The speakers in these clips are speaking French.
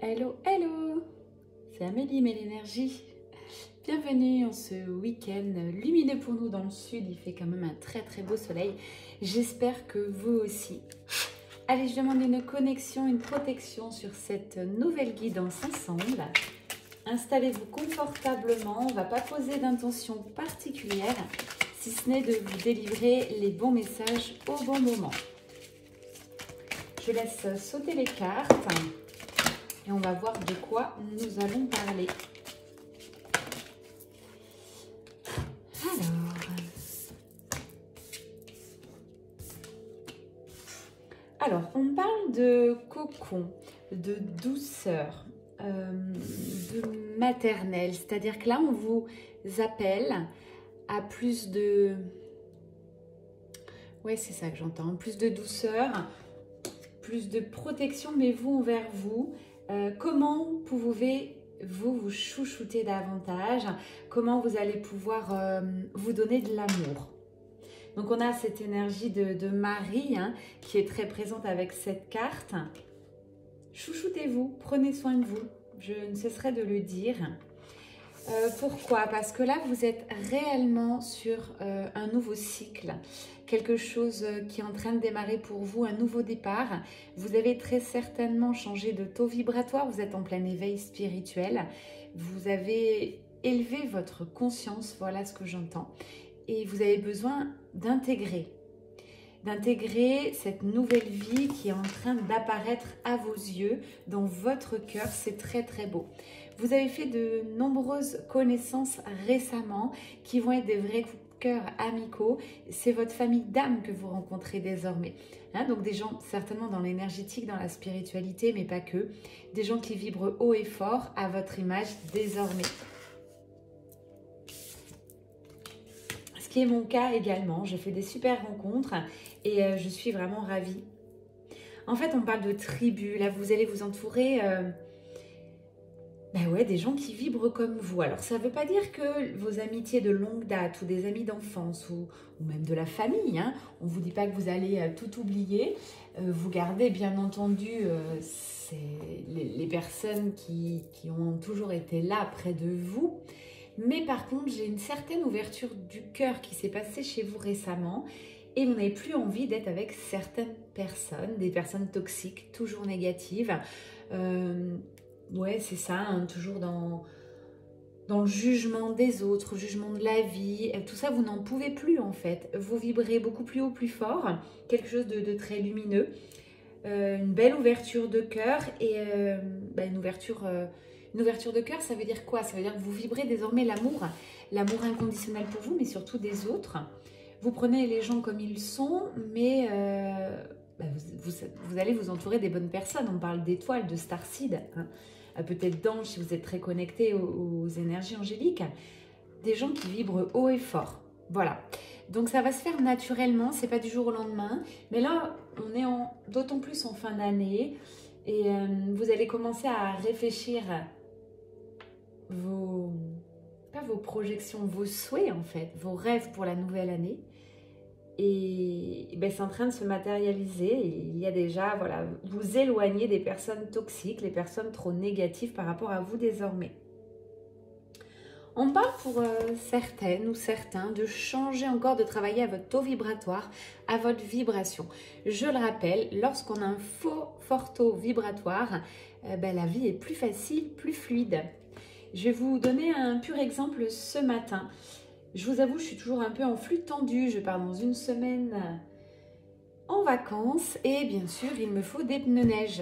Hello, hello, c'est Amélie Mélénergie. Bienvenue en ce week-end lumineux pour nous dans le sud. Il fait quand même un très beau soleil. J'espère que vous aussi. Allez, je demande une connexion, une protection sur cette nouvelle guidance ensemble. Installez-vous confortablement. On ne va pas poser d'intention particulière, si ce n'est de vous délivrer les bons messages au bon moment. Je laisse sauter les cartes. Et on va voir de quoi nous allons parler. Alors, on parle de cocon, de douceur, de maternelle. C'est-à-dire que là, on vous appelle à plus de... Ouais, c'est ça que j'entends. Plus de douceur, plus de protection, mais vous envers vous. Comment pouvez-vous vous chouchouter davantage? Comment vous allez pouvoir vous donner de l'amour? Donc on a cette énergie de Marie qui est très présente avec cette carte. Chouchoutez-vous, prenez soin de vous. Je ne cesserai de le dire. Pourquoi? Parce que là, vous êtes réellement sur un nouveau cycle. Quelque chose qui est en train de démarrer pour vous, un nouveau départ. Vous avez très certainement changé de taux vibratoire. Vous êtes en plein éveil spirituel. Vous avez élevé votre conscience, voilà ce que j'entends. Et vous avez besoin d'intégrer cette nouvelle vie qui est en train d'apparaître à vos yeux, dans votre cœur. C'est très beau. Vous avez fait de nombreuses connaissances récemment qui vont être des vrais coups de cœur amicaux. C'est votre famille d'âme que vous rencontrez désormais. Donc des gens certainement dans l'énergétique, dans la spiritualité, mais pas que. Des gens qui vibrent haut et fort à votre image désormais. Ce qui est mon cas également. J'ai fait des super rencontres et je suis vraiment ravie. En fait, on parle de tribu. Là, vous allez vous entourer... des gens qui vibrent comme vous. Alors, ça ne veut pas dire que vos amitiés de longue date ou des amis d'enfance ou même de la famille, on ne vous dit pas que vous allez tout oublier. Vous gardez bien entendu les personnes qui ont toujours été là près de vous. Mais par contre, j'ai une certaine ouverture du cœur qui s'est passée chez vous récemment et vous n'avez plus envie d'être avec certaines personnes, des personnes toxiques, toujours négatives. Ouais, c'est ça, toujours dans le jugement des autres, jugement de la vie. Tout ça, vous n'en pouvez plus en fait. Vous vibrez beaucoup plus haut, plus fort, quelque chose de très lumineux. Une belle ouverture de cœur et une ouverture de cœur, ça veut dire quoi? Ça veut dire que vous vibrez désormais l'amour inconditionnel pour vous, mais surtout des autres. Vous prenez les gens comme ils sont, mais vous allez vous entourer des bonnes personnes. On parle d'étoiles, de starseed, peut-être d'anges si vous êtes très connecté aux énergies angéliques. Des gens qui vibrent haut et fort. Voilà. Donc ça va se faire naturellement, c'est pas du jour au lendemain. Mais là, on est d'autant plus en fin d'année. Et vous allez commencer à réfléchir pas vos projections, vos souhaits en fait, vos rêves pour la nouvelle année. Et c'est en train de se matérialiser. Et il y a déjà, vous éloignez des personnes toxiques, les personnes trop négatives par rapport à vous désormais. On parle pour certaines ou certains de changer encore, de travailler à votre taux vibratoire, à votre vibration. Je le rappelle, lorsqu'on a un fort taux vibratoire, la vie est plus facile, plus fluide. Je vais vous donner un pur exemple ce matin. Je vous avoue, je suis toujours un peu en flux tendu. Je pars dans une semaine en vacances et bien sûr, il me faut des pneus neige.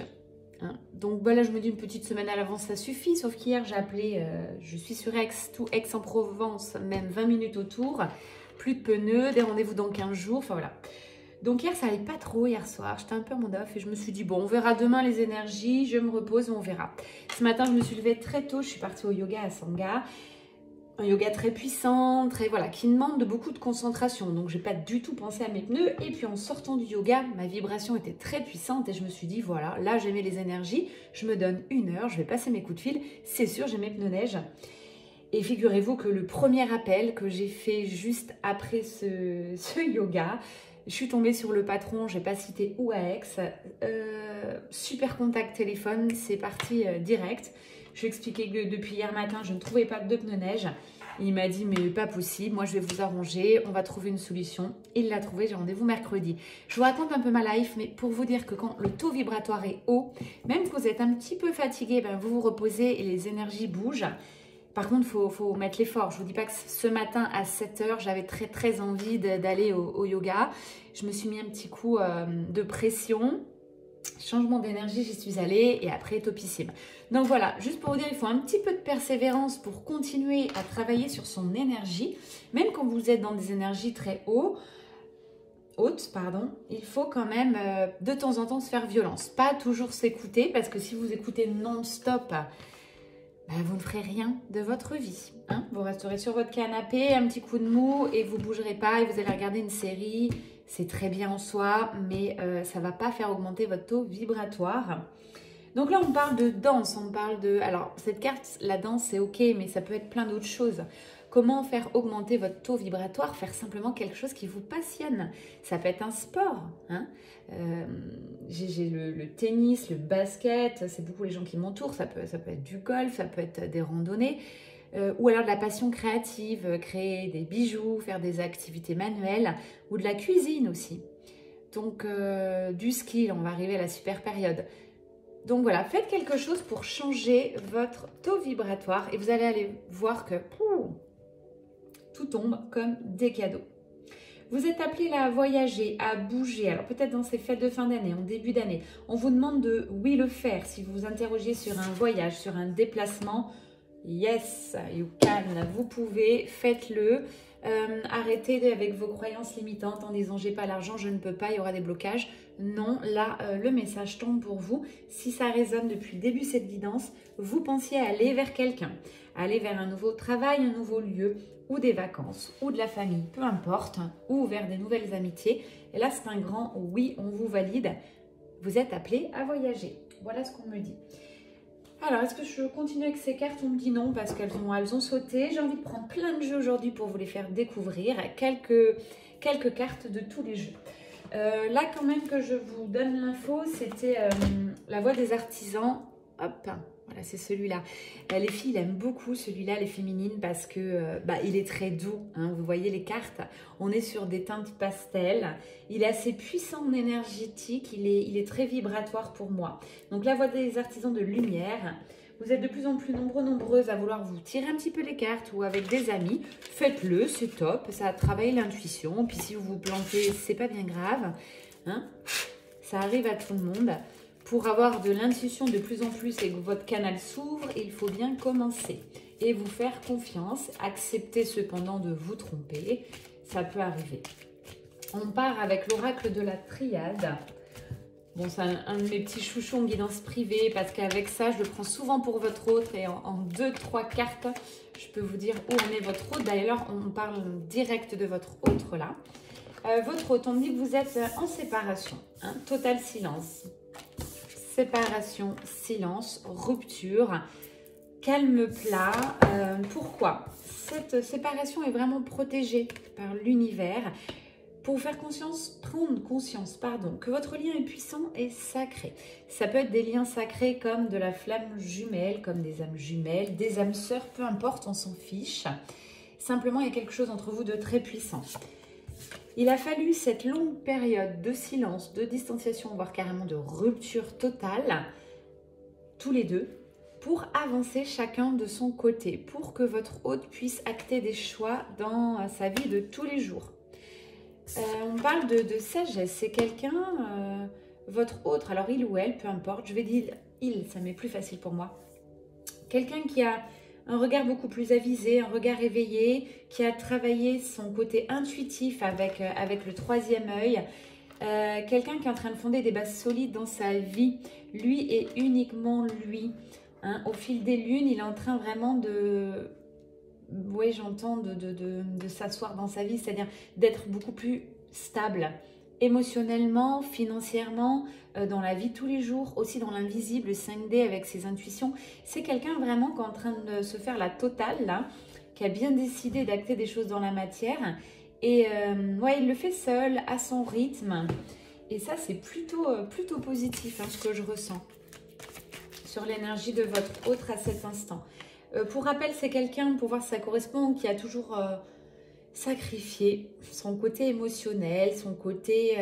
Donc là, je me dis une petite semaine à l'avance, ça suffit. Sauf qu'hier, j'ai appelé, je suis sur Aix-en-Provence, même 20 minutes autour. Plus de pneus, des rendez-vous dans 15 jours, enfin voilà. Donc hier, ça allait pas trop hier soir. J'étais un peu en mode off et je me suis dit, bon, on verra demain les énergies, je me repose et on verra. Ce matin, je me suis levée très tôt, je suis partie au yoga à Sangha. Un yoga très puissant, qui demande beaucoup de concentration. Donc, je n'ai pas du tout pensé à mes pneus. Et puis, en sortant du yoga, ma vibration était très puissante. Et je me suis dit, voilà, là, j'aimais les énergies. Je me donne 1 heure, je vais passer mes coups de fil. C'est sûr, j'ai mes pneus neige. Et figurez-vous que le premier appel que j'ai fait juste après ce yoga, Je suis tombée sur le patron, je n'ai pas cité où à Aix. Super contact téléphone, c'est parti direct. Je lui ai expliqué que depuis hier matin, je ne trouvais pas de pneus neige. Il m'a dit, mais pas possible, moi je vais vous arranger, on va trouver une solution. Il l'a trouvé, j'ai rendez-vous mercredi. Je vous raconte un peu ma life, mais pour vous dire que quand le taux vibratoire est haut, même que vous êtes un petit peu fatigué, ben vous vous reposez et les énergies bougent. Par contre, il faut mettre l'effort. Je ne vous dis pas que ce matin à 7 h, j'avais très envie d'aller au yoga. Je me suis mis un petit coup de pression. Changement d'énergie, j'y suis allée et après topissime. Donc voilà, juste pour vous dire, il faut un petit peu de persévérance pour continuer à travailler sur son énergie. Même quand vous êtes dans des énergies très hautes, il faut quand même de temps en temps se faire violence. Pas toujours s'écouter parce que si vous écoutez non-stop, vous ne ferez rien de votre vie. Hein, vous resterez sur votre canapé, un petit coup de mou et vous ne bougerez pas et vous allez regarder une série. C'est très bien en soi, mais ça ne va pas faire augmenter votre taux vibratoire. Donc là, on parle de danse, on parle de... Alors, cette carte, la danse, c'est ok, mais ça peut être plein d'autres choses. Comment faire augmenter votre taux vibratoire? Faire simplement quelque chose qui vous passionne. Ça peut être un sport. Hein, j'ai le tennis, le basket, c'est beaucoup les gens qui m'entourent. Ça peut être du golf, ça peut être des randonnées. Ou alors de la passion créative, créer des bijoux, faire des activités manuelles ou de la cuisine aussi. Donc du ski, on va arriver à la super période. Donc voilà, faites quelque chose pour changer votre taux vibratoire et vous allez aller voir que tout tombe comme des cadeaux. Vous êtes appelé là à voyager, à bouger. Alors peut-être dans ces fêtes de fin d'année, en début d'année, on vous demande de oui le faire. Si vous vous interrogez sur un voyage, sur un déplacement, yes, you can, vous pouvez, faites-le. Arrêtez avec vos croyances limitantes en disant j'ai pas l'argent, je ne peux pas, il y aura des blocages. Non, là, le message tombe pour vous. Si ça résonne depuis le début cette guidance, vous pensiez aller vers quelqu'un, aller vers un nouveau travail, un nouveau lieu, ou des vacances, ou de la famille, peu importe, ou vers des nouvelles amitiés. Et là, c'est un grand oui, on vous valide. Vous êtes appelé à voyager. Voilà ce qu'on me dit. Alors, est-ce que je continue avec ces cartes? On me dit non parce qu'elles ont sauté. J'ai envie de prendre plein de jeux aujourd'hui pour vous les faire découvrir. Quelques cartes de tous les jeux. Là, quand même que je vous donne l'info, c'était la voix des artisans. Hop, voilà, c'est celui-là. Les filles, ils aiment beaucoup celui-là, les féminines, parce que il est très doux. Hein, vous voyez les cartes, on est sur des teintes pastel. Il est assez puissant en énergétique, il est très vibratoire pour moi. Donc la voix des artisans de lumière. Vous êtes de plus en plus nombreuses à vouloir vous tirer un petit peu les cartes ou avec des amis. Faites-le, c'est top, ça travaille l'intuition. Puis si vous vous plantez, c'est pas bien grave. Hein, ça arrive à tout le monde. Pour avoir de l'intuition de plus en plus et que votre canal s'ouvre, il faut bien commencer et vous faire confiance. Acceptez cependant de vous tromper, ça peut arriver. On part avec l'oracle de la triade. Bon, c'est un de mes petits chouchons en guidance privée parce qu'avec ça, je le prends souvent pour votre autre et en 2-3 cartes, je peux vous dire où en est votre autre. D'ailleurs, on parle direct de votre autre là. Votre autre, on me dit que vous êtes en séparation, hein, total silence. Séparation, silence, rupture, calme plat. Pourquoi? Cette séparation est vraiment protégée par l'univers pour vous faire prendre conscience, que votre lien est puissant et sacré. Ça peut être des liens sacrés comme de la flamme jumelle, comme des âmes sœurs, peu importe, on s'en fiche. Simplement, il y a quelque chose entre vous de très puissant. Il a fallu cette longue période de silence, de distanciation, voire carrément de rupture totale, tous les deux, pour avancer chacun de son côté, pour que votre hôte puisse acter des choix dans sa vie de tous les jours. On parle de sagesse, c'est quelqu'un, votre autre, alors il ou elle, peu importe, je vais dire il, ça m'est plus facile pour moi. Quelqu'un qui a un regard beaucoup plus avisé, un regard éveillé, qui a travaillé son côté intuitif avec le troisième œil. Quelqu'un qui est en train de fonder des bases solides dans sa vie, lui et uniquement lui. Hein, au fil des lunes, il est en train vraiment de... Oui, j'entends de s'asseoir dans sa vie, c'est-à-dire d'être beaucoup plus stable émotionnellement, financièrement, dans la vie de tous les jours, aussi dans l'invisible, 5D avec ses intuitions. C'est quelqu'un vraiment qui est en train de se faire la totale, là, qui a bien décidé d'acter des choses dans la matière Et ouais, il le fait seul, à son rythme. Et ça, c'est plutôt positif, hein, ce que je ressens sur l'énergie de votre autre à cet instant. Pour rappel, c'est quelqu'un, pour voir si ça correspond, qui a toujours sacrifié son côté émotionnel, son côté...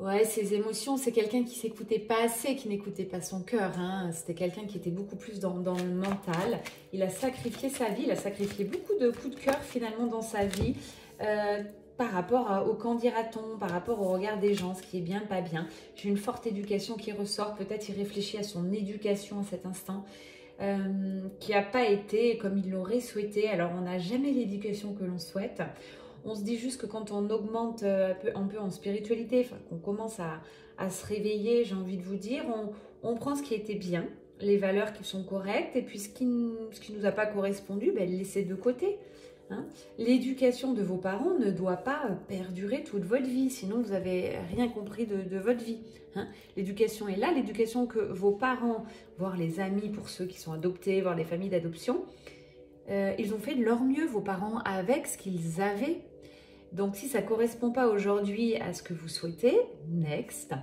ouais, ses émotions. C'est quelqu'un qui s'écoutait pas assez, qui n'écoutait pas son cœur. Hein. C'était quelqu'un qui était beaucoup plus dans le mental. Il a sacrifié sa vie, il a sacrifié beaucoup de coups de cœur finalement dans sa vie. Par rapport au qu'en dira-t-on, par rapport au regard des gens, ce qui est bien, pas bien. J'ai une forte éducation qui ressort, peut-être il réfléchit à son éducation à cet instant, qui n'a pas été comme il l'aurait souhaité. Alors on n'a jamais l'éducation que l'on souhaite. On se dit juste que quand on augmente un peu en spiritualité, enfin, qu'on commence à se réveiller, j'ai envie de vous dire, on prend ce qui était bien, les valeurs qui sont correctes, et puis ce qui nous a pas correspondu, ben, le laisser de côté. Hein. L'éducation de vos parents ne doit pas perdurer toute votre vie, sinon vous n'avez rien compris de votre vie. Hein. L'éducation est là, l'éducation que vos parents, voire les amis pour ceux qui sont adoptés, voire les familles d'adoption, ils ont fait de leur mieux, vos parents, avec ce qu'ils avaient. Donc si ça ne correspond pas aujourd'hui à ce que vous souhaitez, next.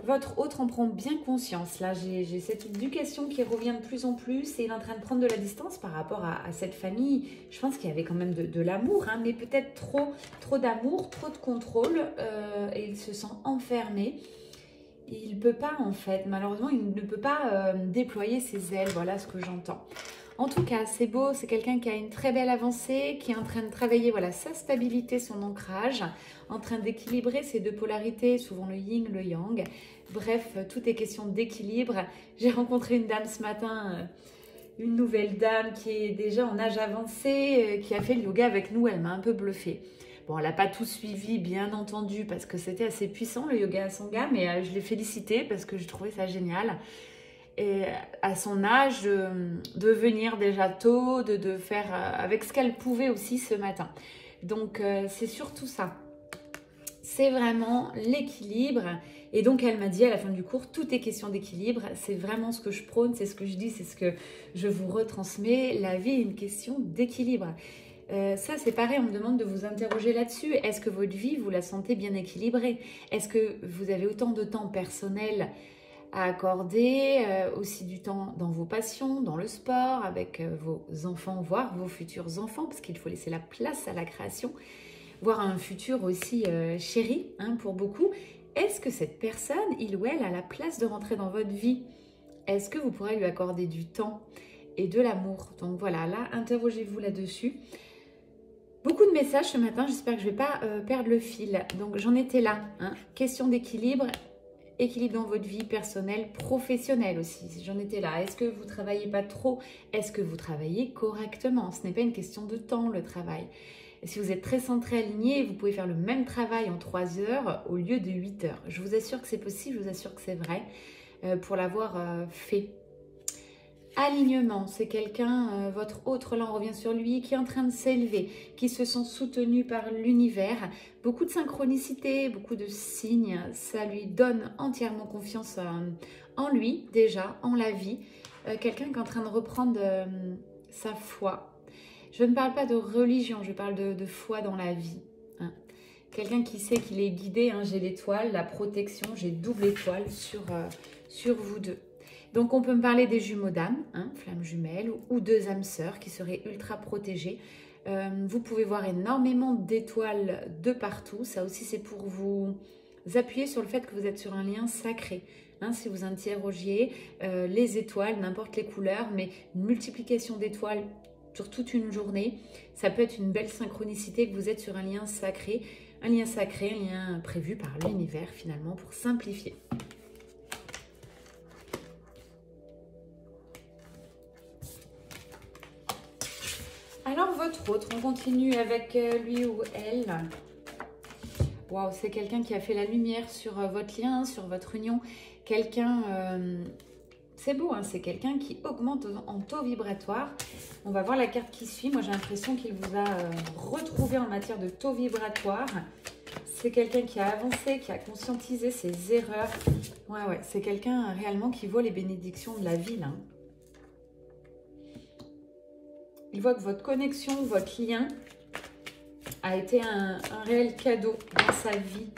Votre autre en prend bien conscience. Là, j'ai cette éducation qui revient de plus en plus et il est en train de prendre de la distance par rapport à cette famille. Je pense qu'il y avait quand même de l'amour, hein, mais peut-être trop d'amour, trop de contrôle et il se sent enfermé. Il ne peut pas en fait, malheureusement, il ne peut pas déployer ses ailes, voilà ce que j'entends. En tout cas, c'est beau, c'est quelqu'un qui a une très belle avancée, qui est en train de travailler voilà, sa stabilité, son ancrage, en train d'équilibrer ces deux polarités, souvent le yin, le yang. Bref, tout est question d'équilibre. J'ai rencontré une dame ce matin, une nouvelle dame qui est déjà en âge avancé, qui a fait le yoga avec nous, elle m'a un peu bluffée. Bon, elle n'a pas tout suivi, bien entendu, parce que c'était assez puissant le yoga Asanga, mais je l'ai félicitée parce que je trouvais ça génial. Et à son âge, de venir déjà tôt, de faire avec ce qu'elle pouvait aussi ce matin. Donc, c'est surtout ça. C'est vraiment l'équilibre. Et donc, elle m'a dit à la fin du cours, tout est question d'équilibre. C'est vraiment ce que je prône, c'est ce que je dis, c'est ce que je vous retransmets. La vie est une question d'équilibre. Ça, c'est pareil, on me demande de vous interroger là-dessus. Est-ce que votre vie, vous la sentez bien équilibrée? Est-ce que vous avez autant de temps personnel à accorder, aussi du temps dans vos passions, dans le sport, avec vos enfants, voire vos futurs enfants, parce qu'il faut laisser la place à la création, voire un futur aussi chéri, hein, pour beaucoup. Est-ce que cette personne, il ou elle, a la place de rentrer dans votre vie? Est-ce que vous pourrez lui accorder du temps et de l'amour? Donc voilà, là, interrogez-vous là-dessus. Beaucoup de messages ce matin, j'espère que je ne vais pas perdre le fil. Donc j'en étais là, hein. Question d'équilibre. Équilibre dans votre vie personnelle, professionnelle aussi. J'en étais là. Est-ce que vous ne travaillez pas trop? Est-ce que vous travaillez correctement? Ce n'est pas une question de temps, le travail. Et si vous êtes très centré, aligné, vous pouvez faire le même travail en 3 heures au lieu de 8 heures. Je vous assure que c'est possible, je vous assure que c'est vrai pour l'avoir fait. Alignement, c'est quelqu'un, votre autre, là on revient sur lui, qui est en train de s'élever, qui se sent soutenu par l'univers. Beaucoup de synchronicité, beaucoup de signes, ça lui donne entièrement confiance en lui, déjà, en la vie. Quelqu'un qui est en train de reprendre sa foi. Je ne parle pas de religion, je parle de foi dans la vie. Hein. Quelqu'un qui sait qu'il est guidé, hein, j'ai l'étoile, la protection, j'ai double étoile sur vous deux. Donc, on peut me parler des jumeaux d'âme, hein, flammes jumelles, ou 2 âmes sœurs qui seraient ultra protégées. Vous pouvez voir énormément d'étoiles de partout. Ça aussi, c'est pour vous appuyer sur le fait que vous êtes sur un lien sacré. Hein, si vous interrogiez les étoiles, n'importe les couleurs, mais une multiplication d'étoiles sur toute une journée, ça peut être une belle synchronicité que vous êtes sur un lien sacré, un lien prévu par l'univers finalement pour simplifier. Alors, votre autre, on continue avec lui ou elle. Waouh, c'est quelqu'un qui a fait la lumière sur votre lien, sur votre union. Quelqu'un, c'est beau, hein, c'est quelqu'un qui augmente en taux vibratoire. On va voir la carte qui suit. Moi, j'ai l'impression qu'il vous a retrouvé en matière de taux vibratoire. C'est quelqu'un qui a avancé, qui a conscientisé ses erreurs. Ouais, c'est quelqu'un réellement qui voit les bénédictions de la vie, là. Il voit que votre connexion, votre lien a été un réel cadeau dans sa vie.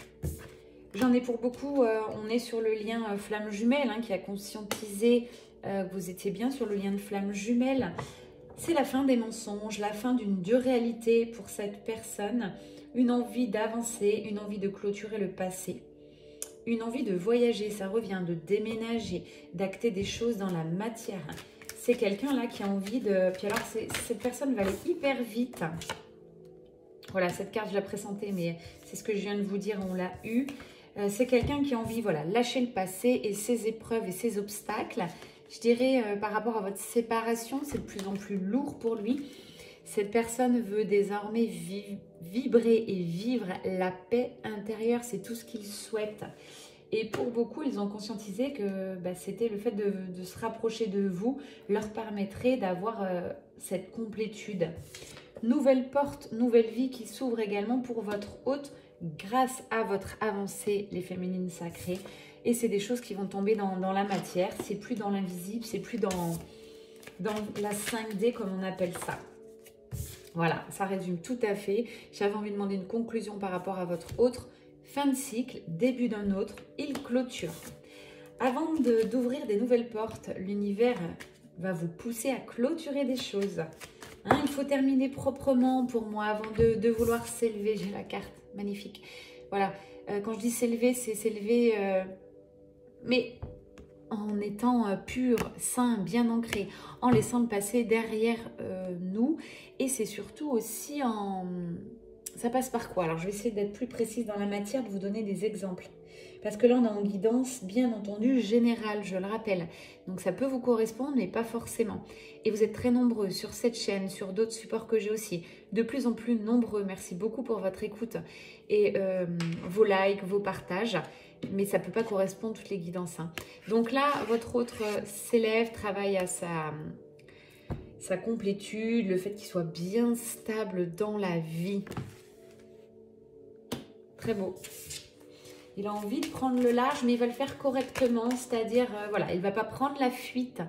J'en ai pour beaucoup, on est sur le lien flamme jumelle qui a conscientisé que vous étiez bien sur le lien de flamme jumelle. C'est la fin des mensonges, la fin d'une dure réalité pour cette personne, une envie d'avancer, une envie de clôturer le passé, une envie de voyager, ça revient, de déménager, d'acter des choses dans la matière. C'est quelqu'un là qui a envie de... Puis alors, cette personne va aller hyper vite. Voilà, cette carte, je la pressentais, mais c'est ce que je viens de vous dire, on l'a eu. C'est quelqu'un qui a envie, voilà, lâcher le passé et ses épreuves et ses obstacles. Je dirais, par rapport à votre séparation, c'est de plus en plus lourd pour lui. Cette personne veut désormais vibrer et vivre la paix intérieure. C'est tout ce qu'il souhaite. Et pour beaucoup, ils ont conscientisé que c'était le fait de se rapprocher de vous leur permettrait d'avoir cette complétude. Nouvelle porte, nouvelle vie qui s'ouvre également pour votre hôte grâce à votre avancée, les féminines sacrées. Et c'est des choses qui vont tomber dans la matière. C'est plus dans l'invisible, c'est plus dans la 5D comme on appelle ça. Voilà, ça résume tout à fait. J'avais envie de demander une conclusion par rapport à votre autre. Fin de cycle, début d'un autre, il clôture. Avant d'ouvrir des nouvelles portes, l'univers va vous pousser à clôturer des choses. Il faut terminer proprement pour moi avant de vouloir s'élever. J'ai la carte, magnifique. Voilà, quand je dis s'élever, c'est s'élever, mais en étant pur, sain, bien ancré, en laissant le passé derrière nous. Et c'est surtout aussi en... Ça passe par quoi? Alors, je vais essayer d'être plus précise dans la matière, de vous donner des exemples. Parce que là, on est en guidance, bien entendu, générale, je le rappelle. Donc, ça peut vous correspondre, mais pas forcément. Et vous êtes très nombreux sur cette chaîne, sur d'autres supports que j'ai aussi. De plus en plus nombreux. Merci beaucoup pour votre écoute et vos likes, vos partages. Mais ça ne peut pas correspondre toutes les guidances. Donc là, votre autre s'élève, travaille à sa complétude, le fait qu'il soit bien stable dans la vie. Très beau. Il a envie de prendre le large, mais il va le faire correctement, c'est-à-dire, voilà, il ne va pas prendre la fuite.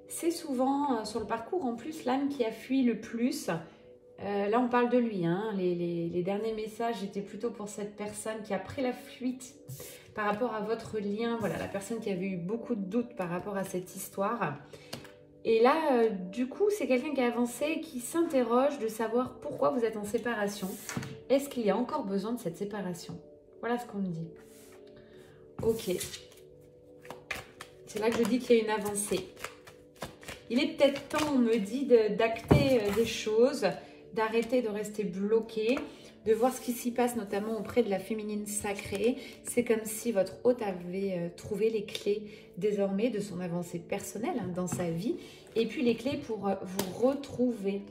C'est souvent, sur le parcours, en plus, l'âme qui a fui le plus. Là, on parle de lui. Les derniers messages étaient plutôt pour cette personne qui a pris la fuite par rapport à votre lien. Voilà, la personne qui avait eu beaucoup de doutes par rapport à cette histoire. Et là, du coup, c'est quelqu'un qui a avancé, qui s'interroge de savoir pourquoi vous êtes en séparation. Est-ce qu'il y a encore besoin de cette séparation? Voilà ce qu'on me dit. Ok. C'est là que je dis qu'il y a une avancée. Il est peut-être temps, on me dit, d'acter des choses, d'arrêter de rester bloqué, de voir ce qui s'y passe, notamment auprès de la féminine sacrée. C'est comme si votre hôte avait trouvé les clés désormais de son avancée personnelle dans sa vie. Et puis les clés pour vous retrouver.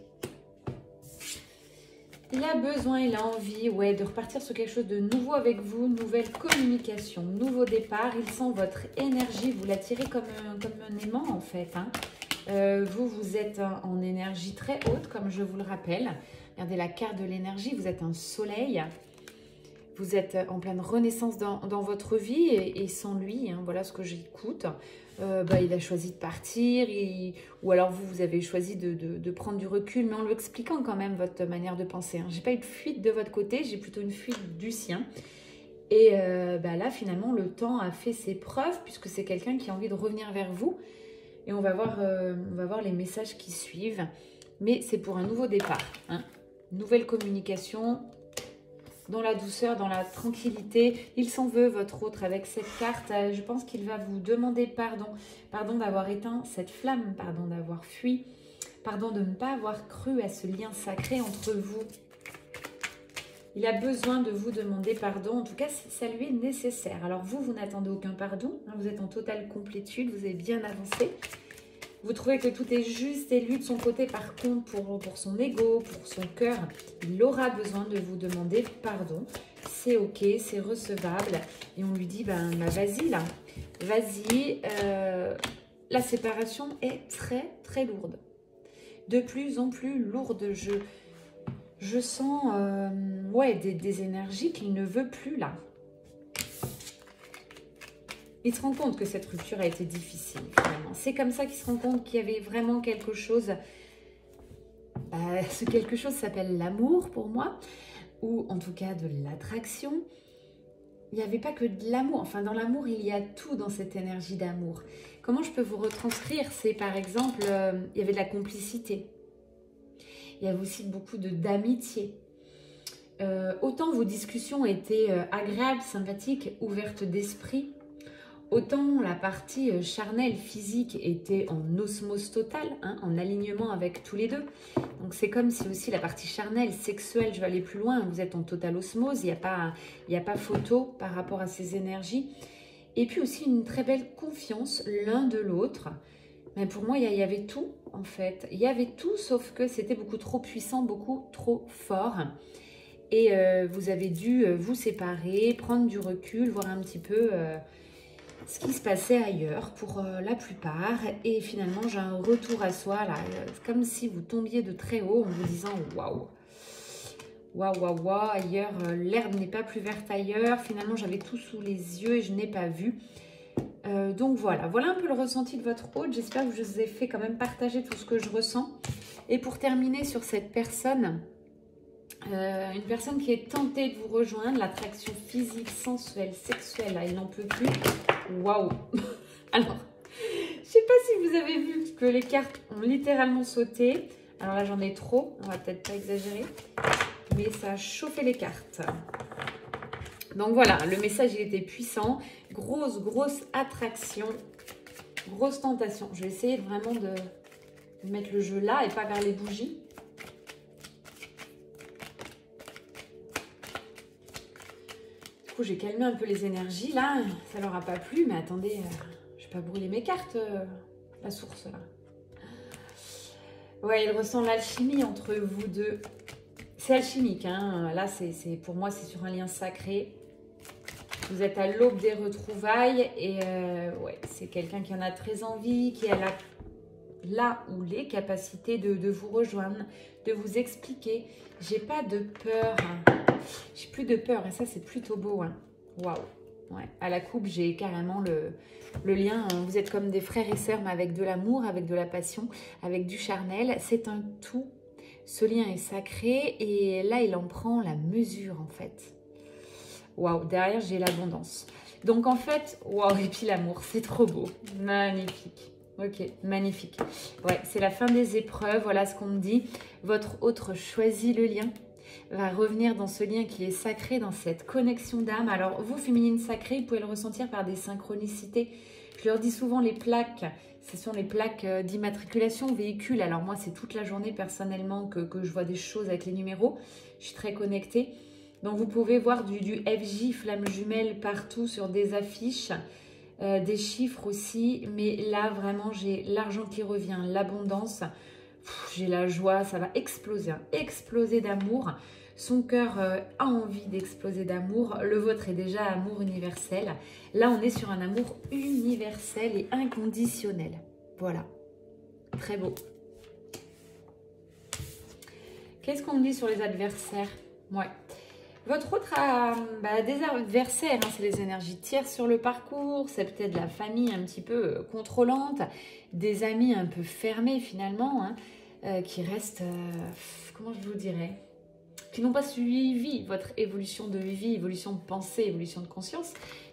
Il a besoin, il a envie de repartir sur quelque chose de nouveau avec vous, nouvelle communication, nouveau départ. Il sent votre énergie, vous l'attirez comme un aimant en fait. Vous êtes en énergie très haute, comme je vous le rappelle. Regardez la carte de l'énergie, vous êtes un soleil. Vous êtes en pleine renaissance dans votre vie et sans lui, voilà ce que j'écoute. Il a choisi de partir ou alors vous avez choisi de prendre du recul, mais en lui expliquant quand même votre manière de penser. J'ai pas eu de fuite de votre côté, j'ai plutôt une fuite du sien. Et là, finalement, le temps a fait ses preuves puisque c'est quelqu'un qui a envie de revenir vers vous. Et on va voir les messages qui suivent. Mais c'est pour un nouveau départ. Nouvelle communication, dans la douceur, dans la tranquillité. Il s'en veut, votre autre, avec cette carte. Je pense qu'il va vous demander pardon. Pardon d'avoir éteint cette flamme, pardon d'avoir fui. Pardon de ne pas avoir cru à ce lien sacré entre vous. Il a besoin de vous demander pardon. En tout cas, ça lui est nécessaire. Alors vous n'attendez aucun pardon. Vous êtes en totale complétude. Vous avez bien avancé. Vous trouvez que tout est juste et lui, de son côté, par contre, pour son ego, pour son cœur, il aura besoin de vous demander pardon. C'est ok, c'est recevable. Et on lui dit, vas-y là, vas-y. La séparation est très, très lourde. De plus en plus lourde. Je sens des énergies qu'il ne veut plus là. Il se rend compte que cette rupture a été difficile, finalement. C'est comme ça qu'il se rend compte qu'il y avait vraiment quelque chose ce quelque chose s'appelle l'amour pour moi, ou en tout cas de l'attraction. Il n'y avait pas que de l'amour. Enfin, dans l'amour, il y a tout dans cette énergie d'amour. Comment je peux vous retranscrire? C'est par exemple, il y avait de la complicité. Il y avait aussi beaucoup d'amitié. Autant vos discussions étaient agréables, sympathiques, ouvertes d'esprit, autant la partie charnelle, physique était en osmose totale, hein, en alignement avec tous les deux. Donc c'est comme si aussi la partie charnelle, sexuelle, je vais aller plus loin, vous êtes en totale osmose, il n'y a pas photo par rapport à ces énergies. Et puis aussi une très belle confiance l'un de l'autre. Mais pour moi, il y avait tout en fait. Il y avait tout sauf que c'était beaucoup trop puissant, beaucoup trop fort. Et vous avez dû vous séparer, prendre du recul, voir un petit peu ce qui se passait ailleurs pour la plupart. Et finalement, j'ai un retour à soi, là, comme si vous tombiez de très haut en vous disant « Waouh, waouh, waouh, waouh, ailleurs, l'herbe n'est pas plus verte ailleurs. » Finalement, j'avais tout sous les yeux et je n'ai pas vu. Donc voilà un peu le ressenti de votre hôte. J'espère que je vous ai fait quand même partager tout ce que je ressens. Et pour terminer sur cette personne... une personne qui est tentée de vous rejoindre, l'attraction physique, sensuelle, sexuelle, là, il n'en peut plus. Waouh. Alors, je ne sais pas si vous avez vu que les cartes ont littéralement sauté. Alors là, j'en ai trop, on va peut-être pas exagérer, mais ça a chauffé les cartes. Donc voilà, le message, il était puissant. Grosse attraction, grosse tentation. Je vais essayer vraiment de mettre le jeu là et pas vers les bougies. Du coup, j'ai calmé un peu les énergies. Là, ça leur a pas plu. Mais attendez, je vais pas brûler mes cartes, la source, là. Ouais, il ressent l'alchimie entre vous deux. C'est alchimique, hein. Là, pour moi, c'est sur un lien sacré. Vous êtes à l'aube des retrouvailles. Et ouais, c'est quelqu'un qui en a très envie, qui a là ou les capacités de vous rejoindre, de vous expliquer. J'ai pas de peur. J'ai plus de peur et ça, c'est plutôt beau. Hein. Waouh. Ouais. À la coupe, j'ai carrément le lien. Vous êtes comme des frères et sœurs, mais avec de l'amour, avec de la passion, avec du charnel. C'est un tout. Ce lien est sacré et là, il en prend la mesure, en fait. Waouh. Derrière, j'ai l'abondance. Donc, en fait, waouh. Et puis l'amour, c'est trop beau. Magnifique. Ok, magnifique. Ouais, c'est la fin des épreuves. Voilà ce qu'on me dit. Votre autre choisit le lien. Va revenir dans ce lien qui est sacré, dans cette connexion d'âme. Alors, vous, féminine sacrée, vous pouvez le ressentir par des synchronicités. Je leur dis souvent les plaques, ce sont les plaques d'immatriculation véhicule. Alors moi, c'est toute la journée personnellement que je vois des choses avec les numéros. Je suis très connectée. Donc, vous pouvez voir du FJ, flamme jumelle, partout sur des affiches. Des chiffres aussi. Mais là, vraiment, j'ai l'argent qui revient, l'abondance. J'ai la joie, ça va exploser, hein, exploser d'amour. Son cœur a envie d'exploser d'amour. Le vôtre est déjà amour universel. Là, on est sur un amour universel et inconditionnel. Voilà. Très beau. Qu'est-ce qu'on me dit sur les adversaires? Ouais. Votre autre a des adversaires, hein, c'est les énergies tierces sur le parcours, c'est peut-être la famille un petit peu contrôlante, des amis un peu fermés finalement, hein, qui restent, comment je vous dirais, qui n'ont pas suivi votre évolution de vie, évolution de pensée, évolution de conscience.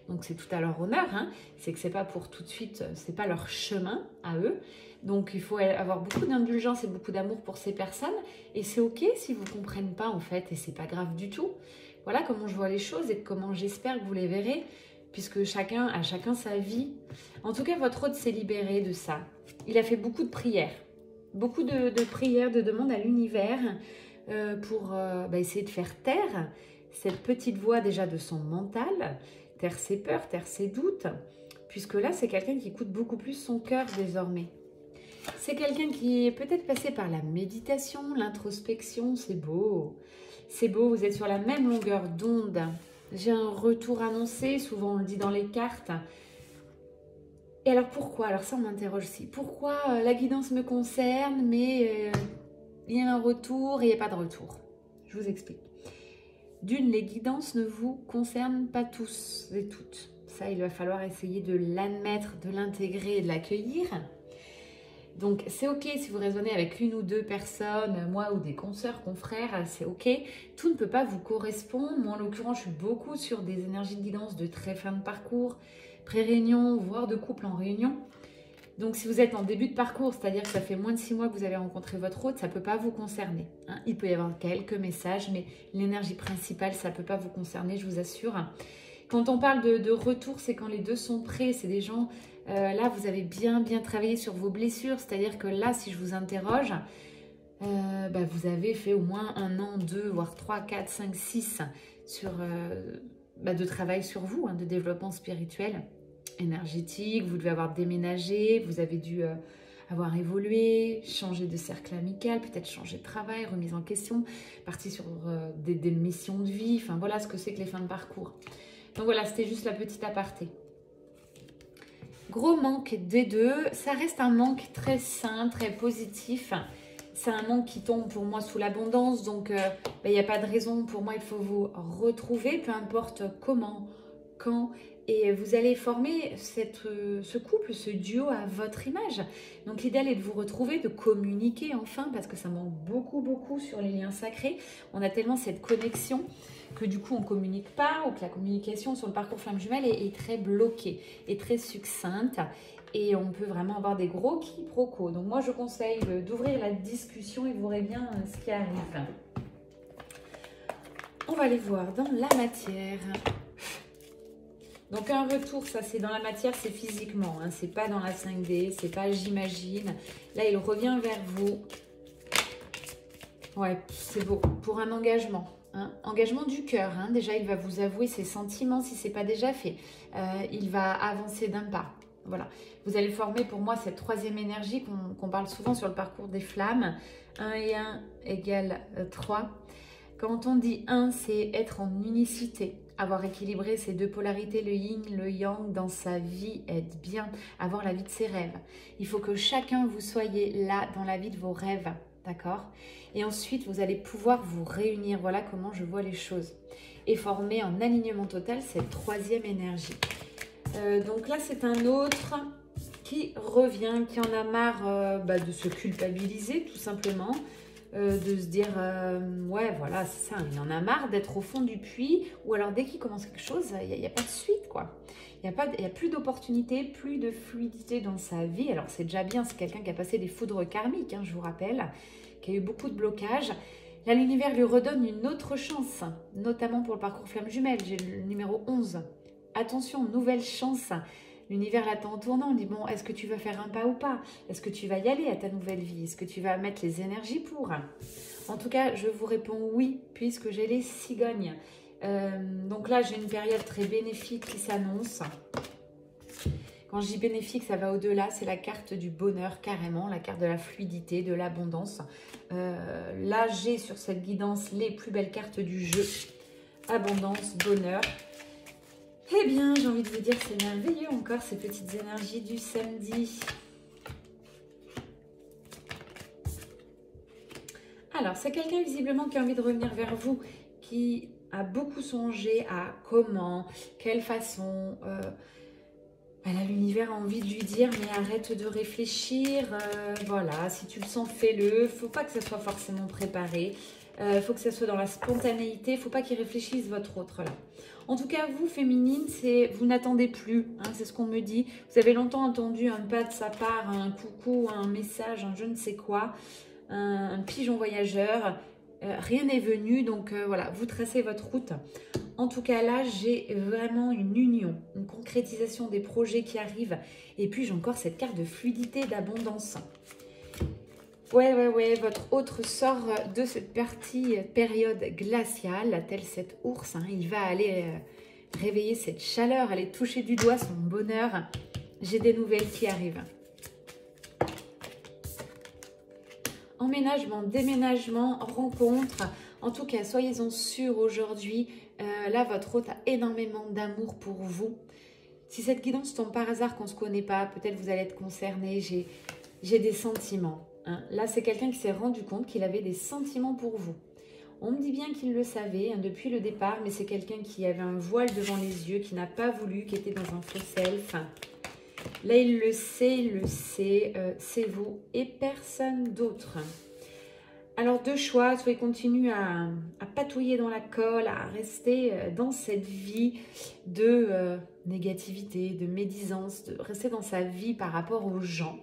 Donc c'est tout à leur honneur, hein. C'est que c'est pas pour tout de suite, c'est pas leur chemin à eux. Donc il faut avoir beaucoup d'indulgence et beaucoup d'amour pour ces personnes. Et c'est ok si vous ne comprennent pas en fait, et c'est pas grave du tout. Voilà comment je vois les choses et comment j'espère que vous les verrez, puisque chacun sa vie. En tout cas, votre hôte s'est libéré de ça. Il a fait beaucoup de prières, beaucoup de prières, de demandes à l'univers pour essayer de faire taire cette petite voix déjà de son mental, taire ses peurs, taire ses doutes, puisque là, c'est quelqu'un qui écoute beaucoup plus son cœur désormais. C'est quelqu'un qui est peut-être passé par la méditation, l'introspection, c'est beau. C'est beau, vous êtes sur la même longueur d'onde. J'ai un retour annoncé, souvent on le dit dans les cartes. Et alors pourquoi? Alors ça on m'interroge aussi. Pourquoi la guidance me concerne, mais il y a un retour et il n'y a pas de retour? Je vous explique. D'une, les guidances ne vous concernent pas tous et toutes. Ça, il va falloir essayer de l'admettre, de l'intégrer et de l'accueillir. Donc, c'est OK si vous raisonnez avec une ou deux personnes, moi ou des consoeurs, confrères, c'est OK. Tout ne peut pas vous correspondre. Moi, en l'occurrence, je suis beaucoup sur des énergies de guidance de très fin de parcours, pré-réunion, voire de couple en réunion. Donc, si vous êtes en début de parcours, c'est-à-dire que ça fait moins de 6 mois que vous avez rencontré votre hôte, ça ne peut pas vous concerner. Hein. Il peut y avoir quelques messages, mais l'énergie principale, ça ne peut pas vous concerner, je vous assure. Quand on parle de retour, c'est quand les deux sont prêts. C'est des gens, là, vous avez bien travaillé sur vos blessures. C'est-à-dire que là, si je vous interroge, vous avez fait au moins 1 an, 2, voire 3, 4, 5, 6 sur, de travail sur vous, hein, de développement spirituel, énergétique. Vous devez avoir déménagé, vous avez dû avoir évolué, changer de cercle amical, peut-être changer de travail, remise en question, parti sur des missions de vie. Enfin, voilà ce que c'est que les fins de parcours. Donc voilà, c'était juste la petite aparté. Gros manque des deux, ça reste un manque très sain, très positif. C'est un manque qui tombe pour moi sous l'abondance, donc il n'y a pas de raison. Pour moi, il faut vous retrouver, peu importe comment, quand. Et vous allez former ce couple, ce duo à votre image. Donc l'idéal est de vous retrouver, de communiquer enfin, parce que ça manque beaucoup sur les liens sacrés. On a tellement cette connexion que du coup on ne communique pas, ou que la communication sur le parcours flamme jumelle est très bloquée, est très succincte. Et on peut vraiment avoir des gros quiproquos. Donc moi je conseille d'ouvrir la discussion et vous verrez bien ce qui arrive. On va aller voir dans la matière. Donc un retour, ça c'est dans la matière, c'est physiquement, hein, c'est pas dans la 5D, c'est pas j'imagine. Là il revient vers vous. Ouais, c'est beau, pour un engagement. Hein. Engagement du cœur, hein. Déjà il va vous avouer ses sentiments si c'est pas déjà fait. Il va avancer d'un pas. Voilà, vous allez former pour moi cette troisième énergie qu'on parle souvent sur le parcours des flammes. 1 et 1 égale 3. Quand on dit 1, c'est être en unicité. Avoir équilibré ces deux polarités, le yin, le yang, dans sa vie, être bien, avoir la vie de ses rêves. Il faut que chacun vous soyez là, dans la vie de vos rêves, d'accord? Et ensuite, vous allez pouvoir vous réunir. Voilà comment je vois les choses. Et former en alignement total cette troisième énergie. Donc là, c'est un autre qui revient, qui en a marre de se culpabiliser, tout simplement. De se dire ouais voilà c'est ça, il en a marre d'être au fond du puits, ou alors dès qu'il commence quelque chose il n'y a pas de suite quoi, il n'y a plus d'opportunité, plus de fluidité dans sa vie. Alors c'est déjà bien, c'est quelqu'un qui a passé des foudres karmiques, hein, je vous rappelle, qui a eu beaucoup de blocages. Là l'univers lui redonne une autre chance, notamment pour le parcours flamme jumelle. J'ai le numéro 11, attention, nouvelle chance. L'univers l'attend en tournant, on dit bon, est-ce que tu vas faire un pas ou pas? Est-ce que tu vas y aller à ta nouvelle vie? Est-ce que tu vas mettre les énergies pour? En tout cas, je vous réponds oui, puisque j'ai les cigognes. Donc là, j'ai une période très bénéfique qui s'annonce. Quand je dis bénéfique, ça va au-delà, c'est la carte du bonheur carrément, la carte de la fluidité, de l'abondance. Là, j'ai sur cette guidance les plus belles cartes du jeu. Abondance, bonheur. Eh bien, j'ai envie de vous dire, c'est merveilleux encore ces petites énergies du samedi. Alors, c'est quelqu'un visiblement qui a envie de revenir vers vous, qui a beaucoup songé à comment, quelle façon. Là, l'univers a envie de lui dire, mais arrête de réfléchir. Voilà, si tu le sens, fais-le. Il ne faut pas que ça soit forcément préparé. Il faut que ça soit dans la spontanéité. Il ne faut pas qu'il réfléchisse votre autre là. En tout cas, vous, féminine, vous n'attendez plus. Hein, c'est ce qu'on me dit. Vous avez longtemps entendu un pas de sa part, un coucou, un message, un je ne sais quoi, un pigeon voyageur. Rien n'est venu. Donc voilà, vous tracez votre route. En tout cas, là, j'ai vraiment une union, une concrétisation des projets qui arrivent. Et puis, j'ai encore cette carte de fluidité, d'abondance. Ouais, votre autre sort de cette période glaciale, tel cet ours. Hein, il va aller réveiller cette chaleur, aller toucher du doigt son bonheur. J'ai des nouvelles qui arrivent. Emménagement, déménagement, rencontre. En tout cas, soyez-en sûrs aujourd'hui. Là, votre hôte a énormément d'amour pour vous. Si cette guidance tombe par hasard qu'on ne se connaît pas, peut-être vous allez être concerné. J'ai des sentiments. Hein. Là, c'est quelqu'un qui s'est rendu compte qu'il avait des sentiments pour vous. On me dit bien qu'il le savait hein, depuis le départ, mais c'est quelqu'un qui avait un voile devant les yeux, qui n'a pas voulu, qui était dans un faux self. Là, il le sait, c'est vous et personne d'autre. Alors, deux choix, soit il continue à patouiller dans la colle, à rester dans cette vie de négativité, de médisance, de rester dans sa vie par rapport aux gens.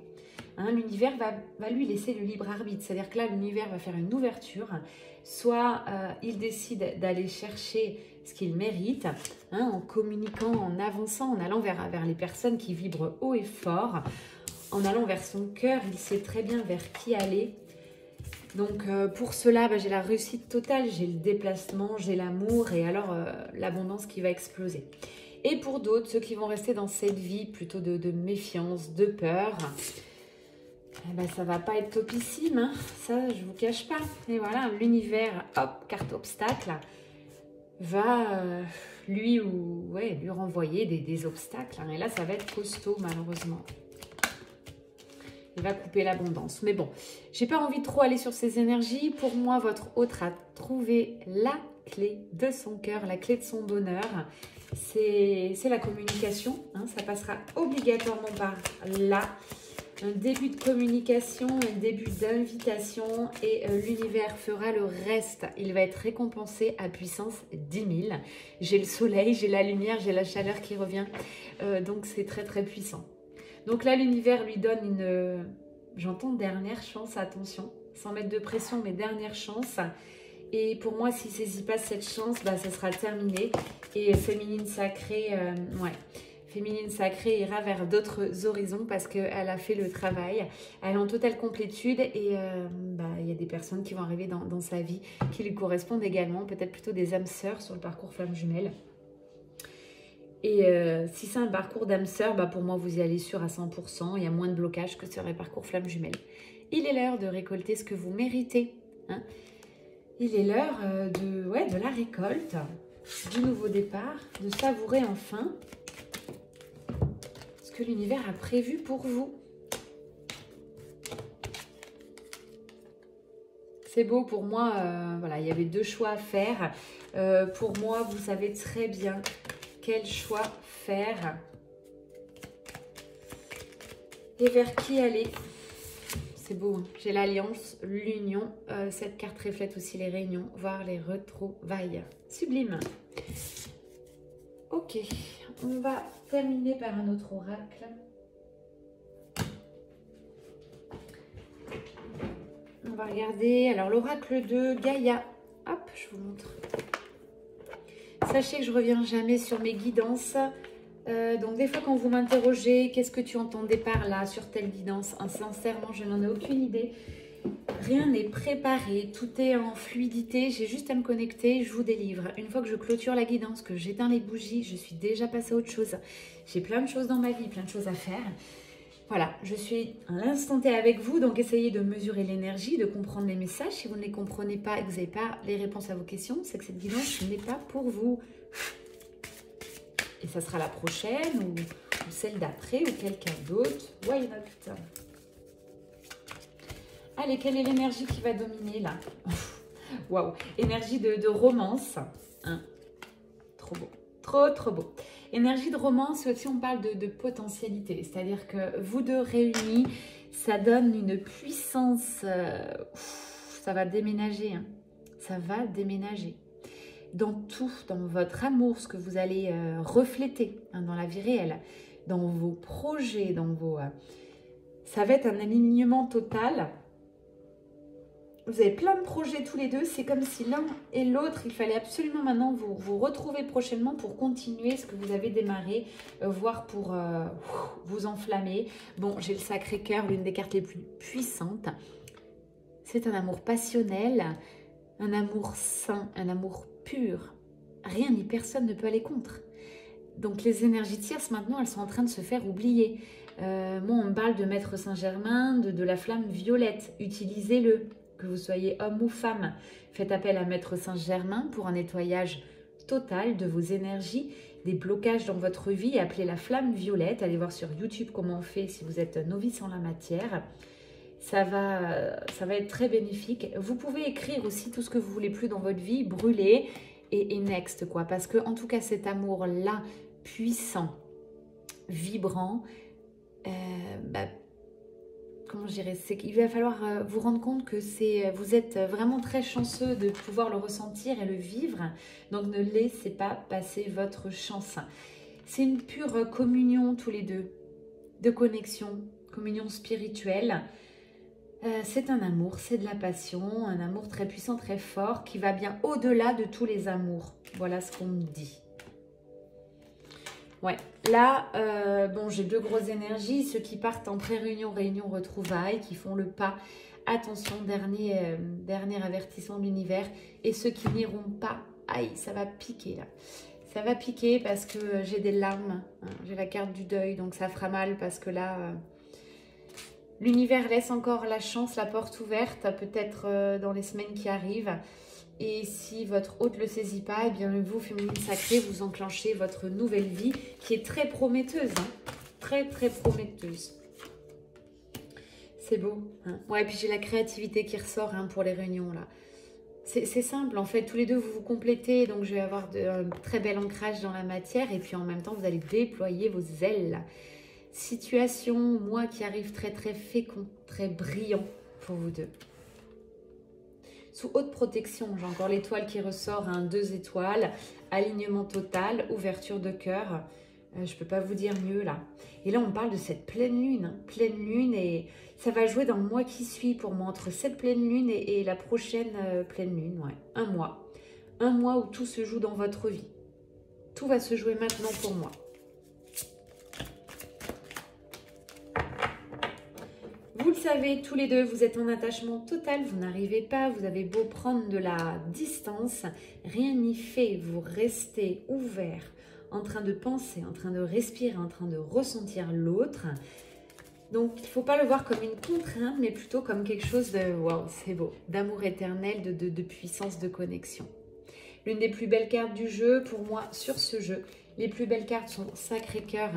Hein, l'univers va lui laisser le libre arbitre, c'est-à-dire que là, l'univers va faire une ouverture, soit il décide d'aller chercher ce qu'il mérite, hein, en communiquant, en avançant, en allant vers les personnes qui vibrent haut et fort, en allant vers son cœur, il sait très bien vers qui aller. Donc pour cela, j'ai la réussite totale, j'ai le déplacement, j'ai l'amour et alors l'abondance qui va exploser. Et pour d'autres, ceux qui vont rester dans cette vie plutôt de méfiance, de peur, ça va pas être topissime, hein. Ça je vous cache pas. Et voilà, l'univers, hop, carte obstacle, va lui renvoyer des obstacles. Hein. Et là, ça va être costaud malheureusement. Il va couper l'abondance. Mais bon, j'ai pas envie de trop aller sur ces énergies. Pour moi, votre autre a trouvé la clé de son cœur, la clé de son bonheur. C'est la communication. Hein. Ça passera obligatoirement par là. Un début de communication, un début d'invitation et l'univers fera le reste. Il va être récompensé à puissance 10 000. J'ai le soleil, j'ai la lumière, j'ai la chaleur qui revient. Donc, c'est très, très puissant. Donc là, l'univers lui donne une, j'entends dernière chance, attention, sans mettre de pression, mais dernière chance. Et pour moi, s'il ne saisit pas cette chance, ça sera terminé. Et féminine sacrée, féminine sacrée ira vers d'autres horizons parce qu'elle a fait le travail. Elle est en totale complétude et il y a des personnes qui vont arriver dans sa vie qui lui correspondent également, peut-être plutôt des âmes sœurs sur le parcours flamme jumelle. Et si c'est un parcours d'âme sœur, pour moi, vous y allez sûr à 100%. Il y a moins de blocage que sur les parcours flamme jumelle. Il est l'heure de récolter ce que vous méritez. Hein. Il est l'heure de la récolte, du nouveau départ, de savourer enfin ce que l'univers a prévu pour vous. C'est beau pour moi. Il y avait deux choix à faire. Pour moi, vous savez très bien quel choix faire et vers qui aller. C'est beau, hein. J'ai l'alliance, l'union. Cette carte reflète aussi les réunions, voire les retrouvailles. Sublime. Ok, on va terminer par un autre oracle. On va regarder, alors l'oracle de Gaïa. Hop, je vous montre. Sachez que je ne reviens jamais sur mes guidances. Donc des fois quand vous m'interrogez, qu'est-ce que tu entendais par là sur telle guidance? Sincèrement, je n'en ai aucune idée. Rien n'est préparé, tout est en fluidité. J'ai juste à me connecter, je vous délivre. Une fois que je clôture la guidance, que j'éteins les bougies, je suis déjà passée à autre chose. J'ai plein de choses dans ma vie, plein de choses à faire. Voilà, je suis à l'instant T avec vous, donc essayez de mesurer l'énergie, de comprendre les messages. Si vous ne les comprenez pas et que vous n'avez pas les réponses à vos questions, c'est que cette guidance n'est pas pour vous. Et ça sera la prochaine ou celle d'après ou quelqu'un d'autre. Why not? Allez, quelle est l'énergie qui va dominer là? Waouh, énergie de romance. Hein. Trop beau, trop beau. Énergie de romance, aussi on parle de potentialité, c'est-à-dire que vous deux réunis, ça donne une puissance, ça va déménager, hein. Ça va déménager. Dans tout, dans votre amour, ce que vous allez refléter hein, dans la vie réelle, dans vos projets, dans vos... ça va être un alignement total. Vous avez plein de projets tous les deux. C'est comme si l'un et l'autre, il fallait absolument maintenant vous retrouver prochainement pour continuer ce que vous avez démarré, voire pour vous enflammer. Bon, j'ai le Sacré-Cœur, l'une des cartes les plus puissantes. C'est un amour passionnel, un amour sain, un amour pur. Rien ni personne ne peut aller contre. Donc les énergies tierces, maintenant, elles sont en train de se faire oublier. Moi, on me parle de Maître Saint-Germain, de la flamme violette. Utilisez-le. Que vous soyez homme ou femme, faites appel à Maître Saint-Germain pour un nettoyage total de vos énergies, des blocages dans votre vie. Appelez la flamme violette. Allez voir sur YouTube comment on fait si vous êtes novice en la matière. Ça va être très bénéfique. Vous pouvez écrire aussi tout ce que vous voulez plus dans votre vie, brûler et next quoi. Parce que en tout cas cet amour-là, puissant, vibrant, bah, comment je dirais, c'est qu'il va falloir vous rendre compte que vous êtes vraiment très chanceux de pouvoir le ressentir et le vivre. Donc ne laissez pas passer votre chance. C'est une pure communion tous les deux, de connexion, communion spirituelle. C'est un amour, c'est de la passion, un amour très puissant, très fort, qui va bien au-delà de tous les amours. Voilà ce qu'on me dit. Ouais, là, bon, j'ai deux grosses énergies. Ceux qui partent en pré-réunion, réunion, retrouvailles, qui font le pas. Attention, dernier avertissement de l'univers. Et ceux qui n'iront pas, aïe, ça va piquer là. Ça va piquer parce que j'ai des larmes. Hein, j'ai la carte du deuil, donc ça fera mal parce que là, l'univers laisse encore la chance, la porte ouverte, peut-être dans les semaines qui arrivent. Et si votre hôte ne le saisit pas, eh bien vous, féminine sacrée, vous enclenchez votre nouvelle vie qui est très prometteuse. Hein, très, très prometteuse. C'est beau. Hein, ouais, et puis j'ai la créativité qui ressort hein, pour les réunions là. C'est simple, en fait, tous les deux, vous vous complétez. Donc, je vais avoir un très bel ancrage dans la matière. Et puis, en même temps, vous allez déployer vos ailes. Situation, moi, qui arrive très, très fécond, très brillant pour vous deux. Sous haute protection, j'ai encore l'étoile qui ressort, hein, 2 étoiles, alignement total, ouverture de cœur. Je ne peux pas vous dire mieux là. Et là, on parle de cette pleine lune. Hein, pleine lune et ça va jouer dans le mois qui suit pour moi, entre cette pleine lune et la prochaine pleine lune. Ouais, un mois. Un mois où tout se joue dans votre vie. Tout va se jouer maintenant pour moi. Vous le savez, tous les deux, vous êtes en attachement total, vous n'arrivez pas, vous avez beau prendre de la distance, rien n'y fait, vous restez ouvert, en train de penser, en train de respirer, en train de ressentir l'autre. Donc, il ne faut pas le voir comme une contrainte, mais plutôt comme quelque chose de, waouh, c'est beau, d'amour éternel, de puissance, de connexion. L'une des plus belles cartes du jeu, pour moi, sur ce jeu, les plus belles cartes sont Sacré-Cœur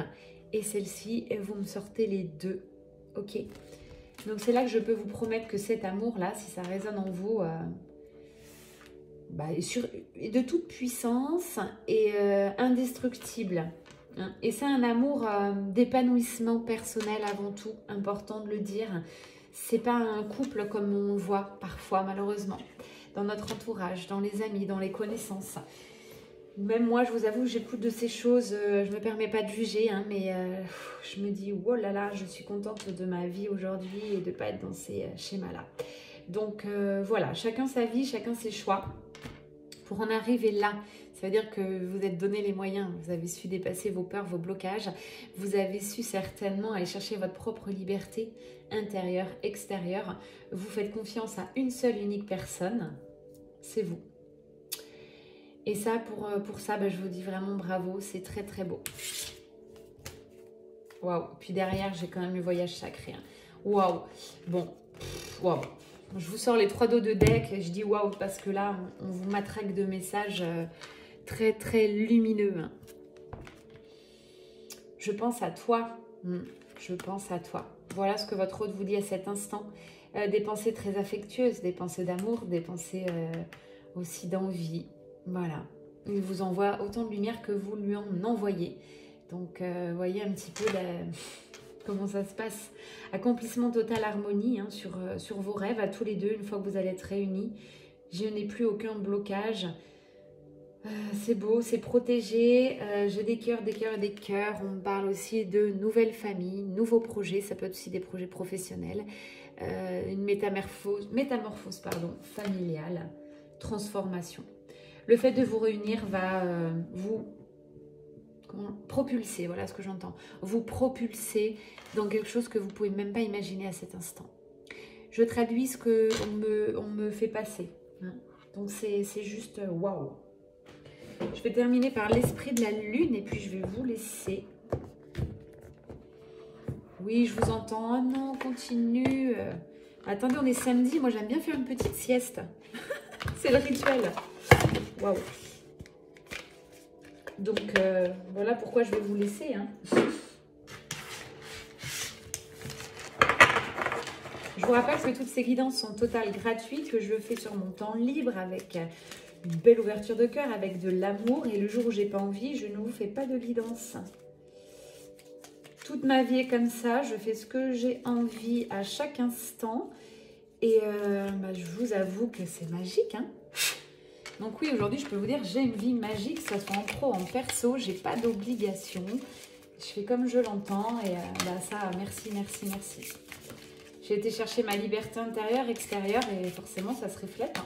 et celle-ci, et vous me sortez les deux, ok? Donc, c'est là que je peux vous promettre que cet amour-là, si ça résonne en vous, est de toute puissance et indestructible. Hein. Et c'est un amour d'épanouissement personnel avant tout, important de le dire. C'est pas un couple comme on le voit parfois, malheureusement, dans notre entourage, dans les amis, dans les connaissances. Même moi, je vous avoue, j'écoute de ces choses, je ne me permets pas de juger, hein, mais je me dis, oh là là, je suis contente de ma vie aujourd'hui et de ne pas être dans ces schémas-là. Donc voilà, chacun sa vie, chacun ses choix. Pour en arriver là, ça veut dire que vous êtes donné les moyens, vous avez su dépasser vos peurs, vos blocages, vous avez su certainement aller chercher votre propre liberté intérieure, extérieure. Vous faites confiance à une seule unique personne, c'est vous. Et ça, pour ça, je vous dis vraiment bravo, c'est très très beau. Waouh. Puis derrière, j'ai quand même le voyage sacré. Hein. Waouh. Bon, waouh. Je vous sors les 3 dos de deck et je dis waouh parce que là, on vous matraque de messages très très lumineux. Hein. Je pense à toi. Je pense à toi. Voilà ce que votre hôte vous dit à cet instant. Des pensées très affectueuses, des pensées d'amour, des pensées aussi d'envie. Voilà, il vous envoie autant de lumière que vous lui en envoyez. Donc, voyez un petit peu comment ça se passe. Accomplissement total, harmonie hein, sur vos rêves à tous les deux, une fois que vous allez être réunis. Je n'ai plus aucun blocage. C'est beau, c'est protégé. J'ai des cœurs, des cœurs et des cœurs. On me parle aussi de nouvelles familles, nouveaux projets. Ça peut être aussi des projets professionnels. Une métamorphose familiale, transformation. Le fait de vous réunir va vous propulser, voilà ce que j'entends, vous propulser dans quelque chose que vous ne pouvez même pas imaginer à cet instant. Je traduis ce qu'on me fait passer. Hein. Donc c'est juste waouh. Je vais terminer par l'esprit de la lune et puis je vais vous laisser. Oui, je vous entends. Oh non, continue. Attendez, on est samedi. Moi, j'aime bien faire une petite sieste. C'est le rituel. Waouh. Donc, voilà pourquoi je vais vous laisser. Hein. Je vous rappelle que toutes ces guidances sont totales gratuites, que je le fais sur mon temps libre avec une belle ouverture de cœur, avec de l'amour. Et le jour où j'ai pas envie, je ne vous fais pas de guidance. toute ma vie est comme ça, je fais ce que j'ai envie à chaque instant. Et je vous avoue que c'est magique, hein. Donc oui, aujourd'hui, je peux vous dire, j'ai une vie magique, que ce soit en pro, en perso, j'ai pas d'obligation. Je fais comme je l'entends et ça, merci, merci, merci. J'ai été chercher ma liberté intérieure, extérieure et forcément, ça se reflète.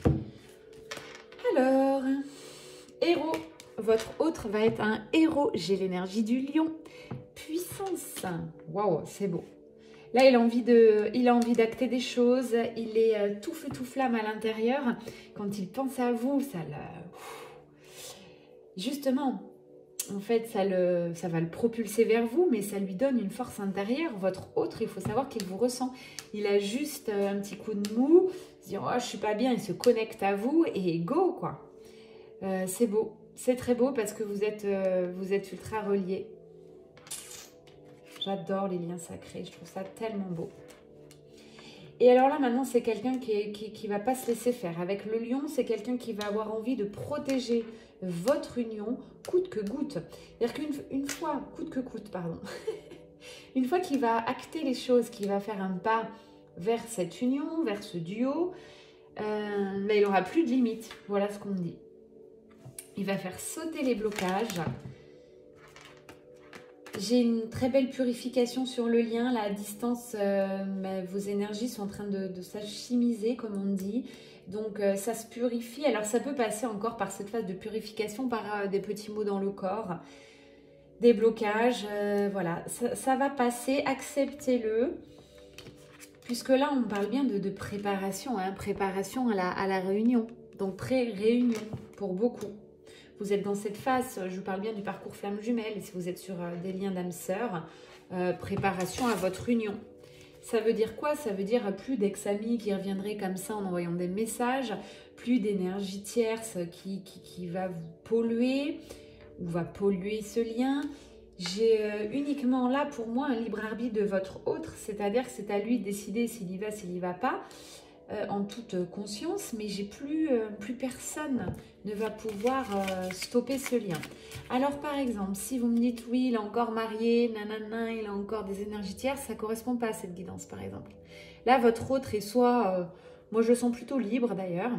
Hein. Alors, héros. Votre autre va être un héros. J'ai l'énergie du lion. Puissance. Waouh, c'est beau. Là, il a envie d'acter des choses. Il est tout feu, tout flamme à l'intérieur. Quand il pense à vous, ça le... Justement, en fait, ça va le propulser vers vous, mais ça lui donne une force intérieure. Votre autre, il faut savoir qu'il vous ressent. Il a juste un petit coup de mou. Il se dit, oh, je suis pas bien. Il se connecte à vous et go, quoi. C'est beau. C'est très beau parce que vous êtes ultra reliés. J'adore les liens sacrés, je trouve ça tellement beau. Et alors là, maintenant, c'est quelqu'un qui va pas se laisser faire. Avec le lion, c'est quelqu'un qui va avoir envie de protéger votre union coûte que coûte. C'est-à-dire qu'une fois, coûte que coûte, pardon. Une fois qu'il va acter les choses, qu'il va faire un pas vers cette union, vers ce duo, il n'aura plus de limites. Voilà ce qu'on me dit. Il va faire sauter les blocages. J'ai une très belle purification sur le lien. Là, à distance, vos énergies sont en train de s'alchimiser, comme on dit. Donc, ça se purifie. Alors, ça peut passer encore par cette phase de purification, par des petits mots dans le corps, des blocages. Voilà, ça va passer. Acceptez-le. Puisque là, on parle bien de préparation, hein, préparation à la réunion. Donc, pré-réunion pour beaucoup. Vous êtes dans cette phase, je vous parle bien du parcours flamme jumelle, et si vous êtes sur des liens d'âme sœur, préparation à votre union. Ça veut dire quoi? Ça veut dire plus d'ex-amis qui reviendraient comme ça en envoyant des messages, plus d'énergie tierce qui va vous polluer, ou va polluer ce lien. J'ai uniquement là pour moi un libre arbitre de votre autre, c'est-à-dire que c'est à lui de décider s'il y va, s'il n'y va pas. En toute conscience, mais j'ai plus personne ne va pouvoir stopper ce lien. Alors par exemple, si vous me dites oui, il est encore marié, nanana, il a encore des énergies tierces, ça ne correspond pas à cette guidance par exemple. Là, votre autre est soit, moi je le sens plutôt libre d'ailleurs,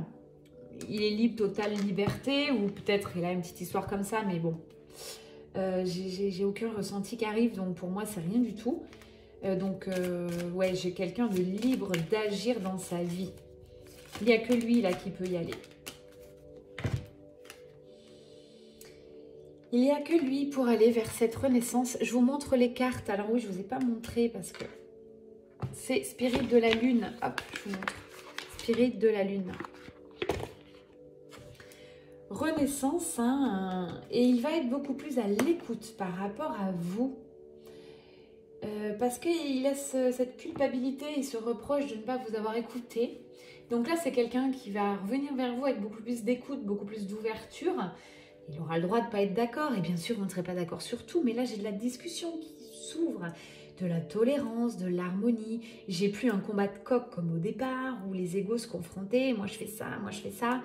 il est libre, totale liberté, ou peut-être il a une petite histoire comme ça, mais bon, j'ai aucun ressenti qui arrive, donc pour moi c'est rien du tout. Ouais, j'ai quelqu'un de libre d'agir dans sa vie. Il n'y a que lui, là, qui peut y aller. Il n'y a que lui pour aller vers cette renaissance. Je vous montre les cartes. Alors oui, je ne vous ai pas montré parce que c'est Spirit de la Lune. Hop, je vous montre. Spirit de la Lune. Renaissance, hein, et il va être beaucoup plus à l'écoute par rapport à vous. Parce qu'il a cette culpabilité, il se reproche de ne pas vous avoir écouté. Donc là, c'est quelqu'un qui va revenir vers vous avec beaucoup plus d'écoute, beaucoup plus d'ouverture. Il aura le droit de ne pas être d'accord, et bien sûr, on ne serait pas d'accord sur tout, mais là, j'ai de la discussion qui s'ouvre, de la tolérance, de l'harmonie. J'ai plus un combat de coq comme au départ, où les égos se confrontaient, moi je fais ça, moi je fais ça.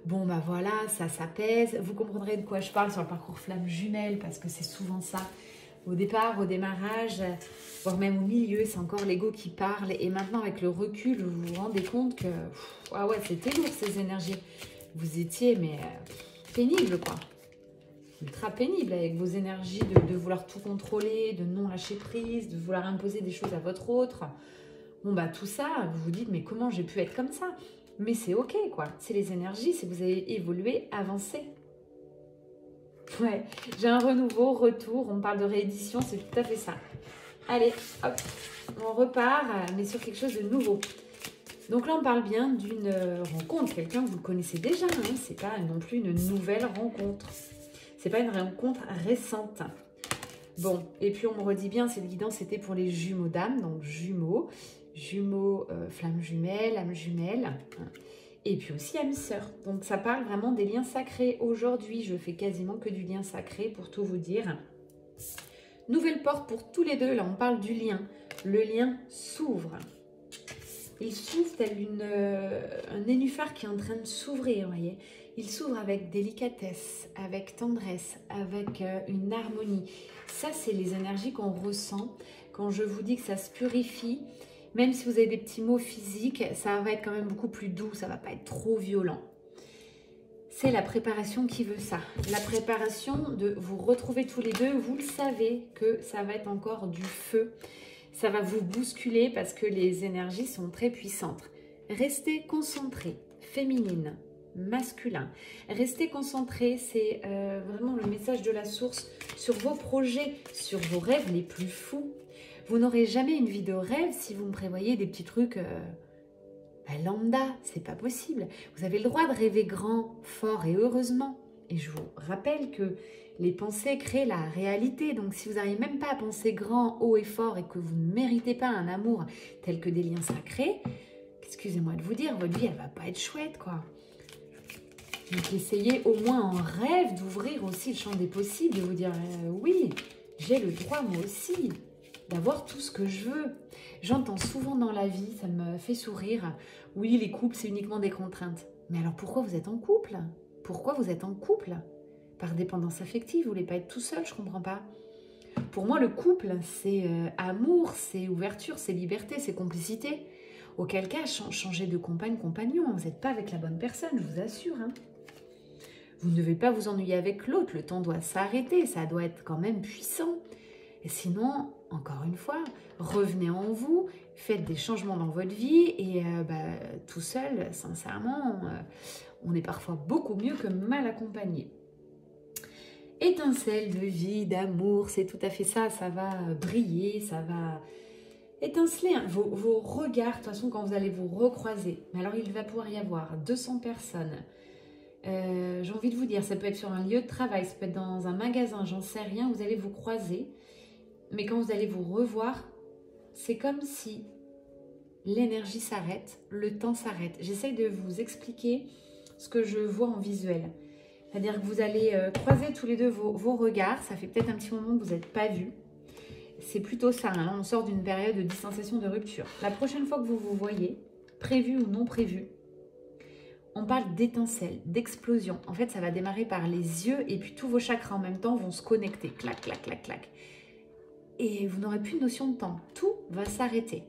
Bon, bah voilà, ça s'apaise. Vous comprendrez de quoi je parle sur le parcours flamme jumelle, parce que c'est souvent ça. Au départ, au démarrage, voire même au milieu, c'est encore l'ego qui parle. Et maintenant, avec le recul, vous vous rendez compte que ah ouais, c'était lourd ces énergies. Vous étiez, mais pénible, quoi. Ultra pénible avec vos énergies de vouloir tout contrôler, de non lâcher prise, de vouloir imposer des choses à votre autre. Bon, bah tout ça, vous vous dites, mais comment j'ai pu être comme ça? Mais c'est ok, quoi. C'est les énergies, c'est que vous avez évolué, avancé. Ouais, j'ai un renouveau, retour, on parle de réédition, c'est tout à fait ça. Allez, hop, on repart, mais sur quelque chose de nouveau. Donc là, on parle bien d'une rencontre, quelqu'un que vous connaissez déjà, hein, c'est pas non plus une nouvelle rencontre. C'est pas une rencontre récente. Bon, et puis on me redit bien, cette guidance c'était pour les jumeaux d'âme, donc jumeaux, flamme jumelle, âme jumelle. Hein. Et puis aussi âme sœur. Donc ça parle vraiment des liens sacrés. Aujourd'hui, je fais quasiment que du lien sacré pour tout vous dire. Nouvelle porte pour tous les deux. Là, on parle du lien. Le lien s'ouvre. Il s'ouvre tel un nénuphar qui est en train de s'ouvrir, vous voyez. il s'ouvre avec délicatesse, avec tendresse, avec une harmonie. Ça, c'est les énergies qu'on ressent quand je vous dis que ça se purifie. Même si vous avez des petits maux physiques, ça va être quand même beaucoup plus doux, ça ne va pas être trop violent. C'est la préparation qui veut ça. La préparation de vous retrouver tous les deux, vous le savez que ça va être encore du feu. Ça va vous bousculer parce que les énergies sont très puissantes. Restez concentrés, féminine, masculin. Restez concentrés, c'est vraiment le message de la source sur vos projets, sur vos rêves les plus fous. Vous n'aurez jamais une vie de rêve si vous me prévoyez des petits trucs lambda, c'est pas possible. Vous avez le droit de rêver grand, fort et heureusement. Et je vous rappelle que les pensées créent la réalité. Donc si vous n'arrivez même pas à penser grand, haut et fort et que vous ne méritez pas un amour tel que des liens sacrés, excusez-moi de vous dire, votre vie elle va pas être chouette quoi. Donc essayez au moins en rêve d'ouvrir aussi le champ des possibles, de vous dire oui, j'ai le droit moi aussi d'avoir tout ce que je veux. J'entends souvent dans la vie, ça me fait sourire, oui les couples c'est uniquement des contraintes. Mais alors pourquoi vous êtes en couple? Pourquoi vous êtes en couple? Par dépendance affective, vous voulez pas être tout seul, je comprends pas. Pour moi le couple c'est amour, c'est ouverture, c'est liberté, c'est complicité. Auquel cas, changez de compagne, compagnon, vous n'êtes pas avec la bonne personne, je vous assure. Hein. Vous ne devez pas vous ennuyer avec l'autre, le temps doit s'arrêter, ça doit être quand même puissant. Et sinon, encore une fois, revenez en vous, faites des changements dans votre vie et tout seul, sincèrement, on est parfois beaucoup mieux que mal accompagné. Étincelle de vie, d'amour, c'est tout à fait ça, ça va briller, ça va étinceler. Hein. Vos regards, de toute façon, quand vous allez vous recroiser, mais alors il va pouvoir y avoir 200 personnes. J'ai envie de vous dire, ça peut être sur un lieu de travail, ça peut être dans un magasin, j'en sais rien, vous allez vous croiser. Mais quand vous allez vous revoir, c'est comme si l'énergie s'arrête, le temps s'arrête. J'essaye de vous expliquer ce que je vois en visuel. C'est-à-dire que vous allez croiser tous les deux vos regards. Ça fait peut-être un petit moment que vous n'êtes pas vus. C'est plutôt ça. Hein. On sort d'une période de distanciation, de rupture. La prochaine fois que vous vous voyez, prévu ou non prévu, on parle d'étincelle, d'explosion. En fait, ça va démarrer par les yeux et puis tous vos chakras en même temps vont se connecter. Clac, clac, clac, clac. Et vous n'aurez plus de notion de temps. Tout va s'arrêter.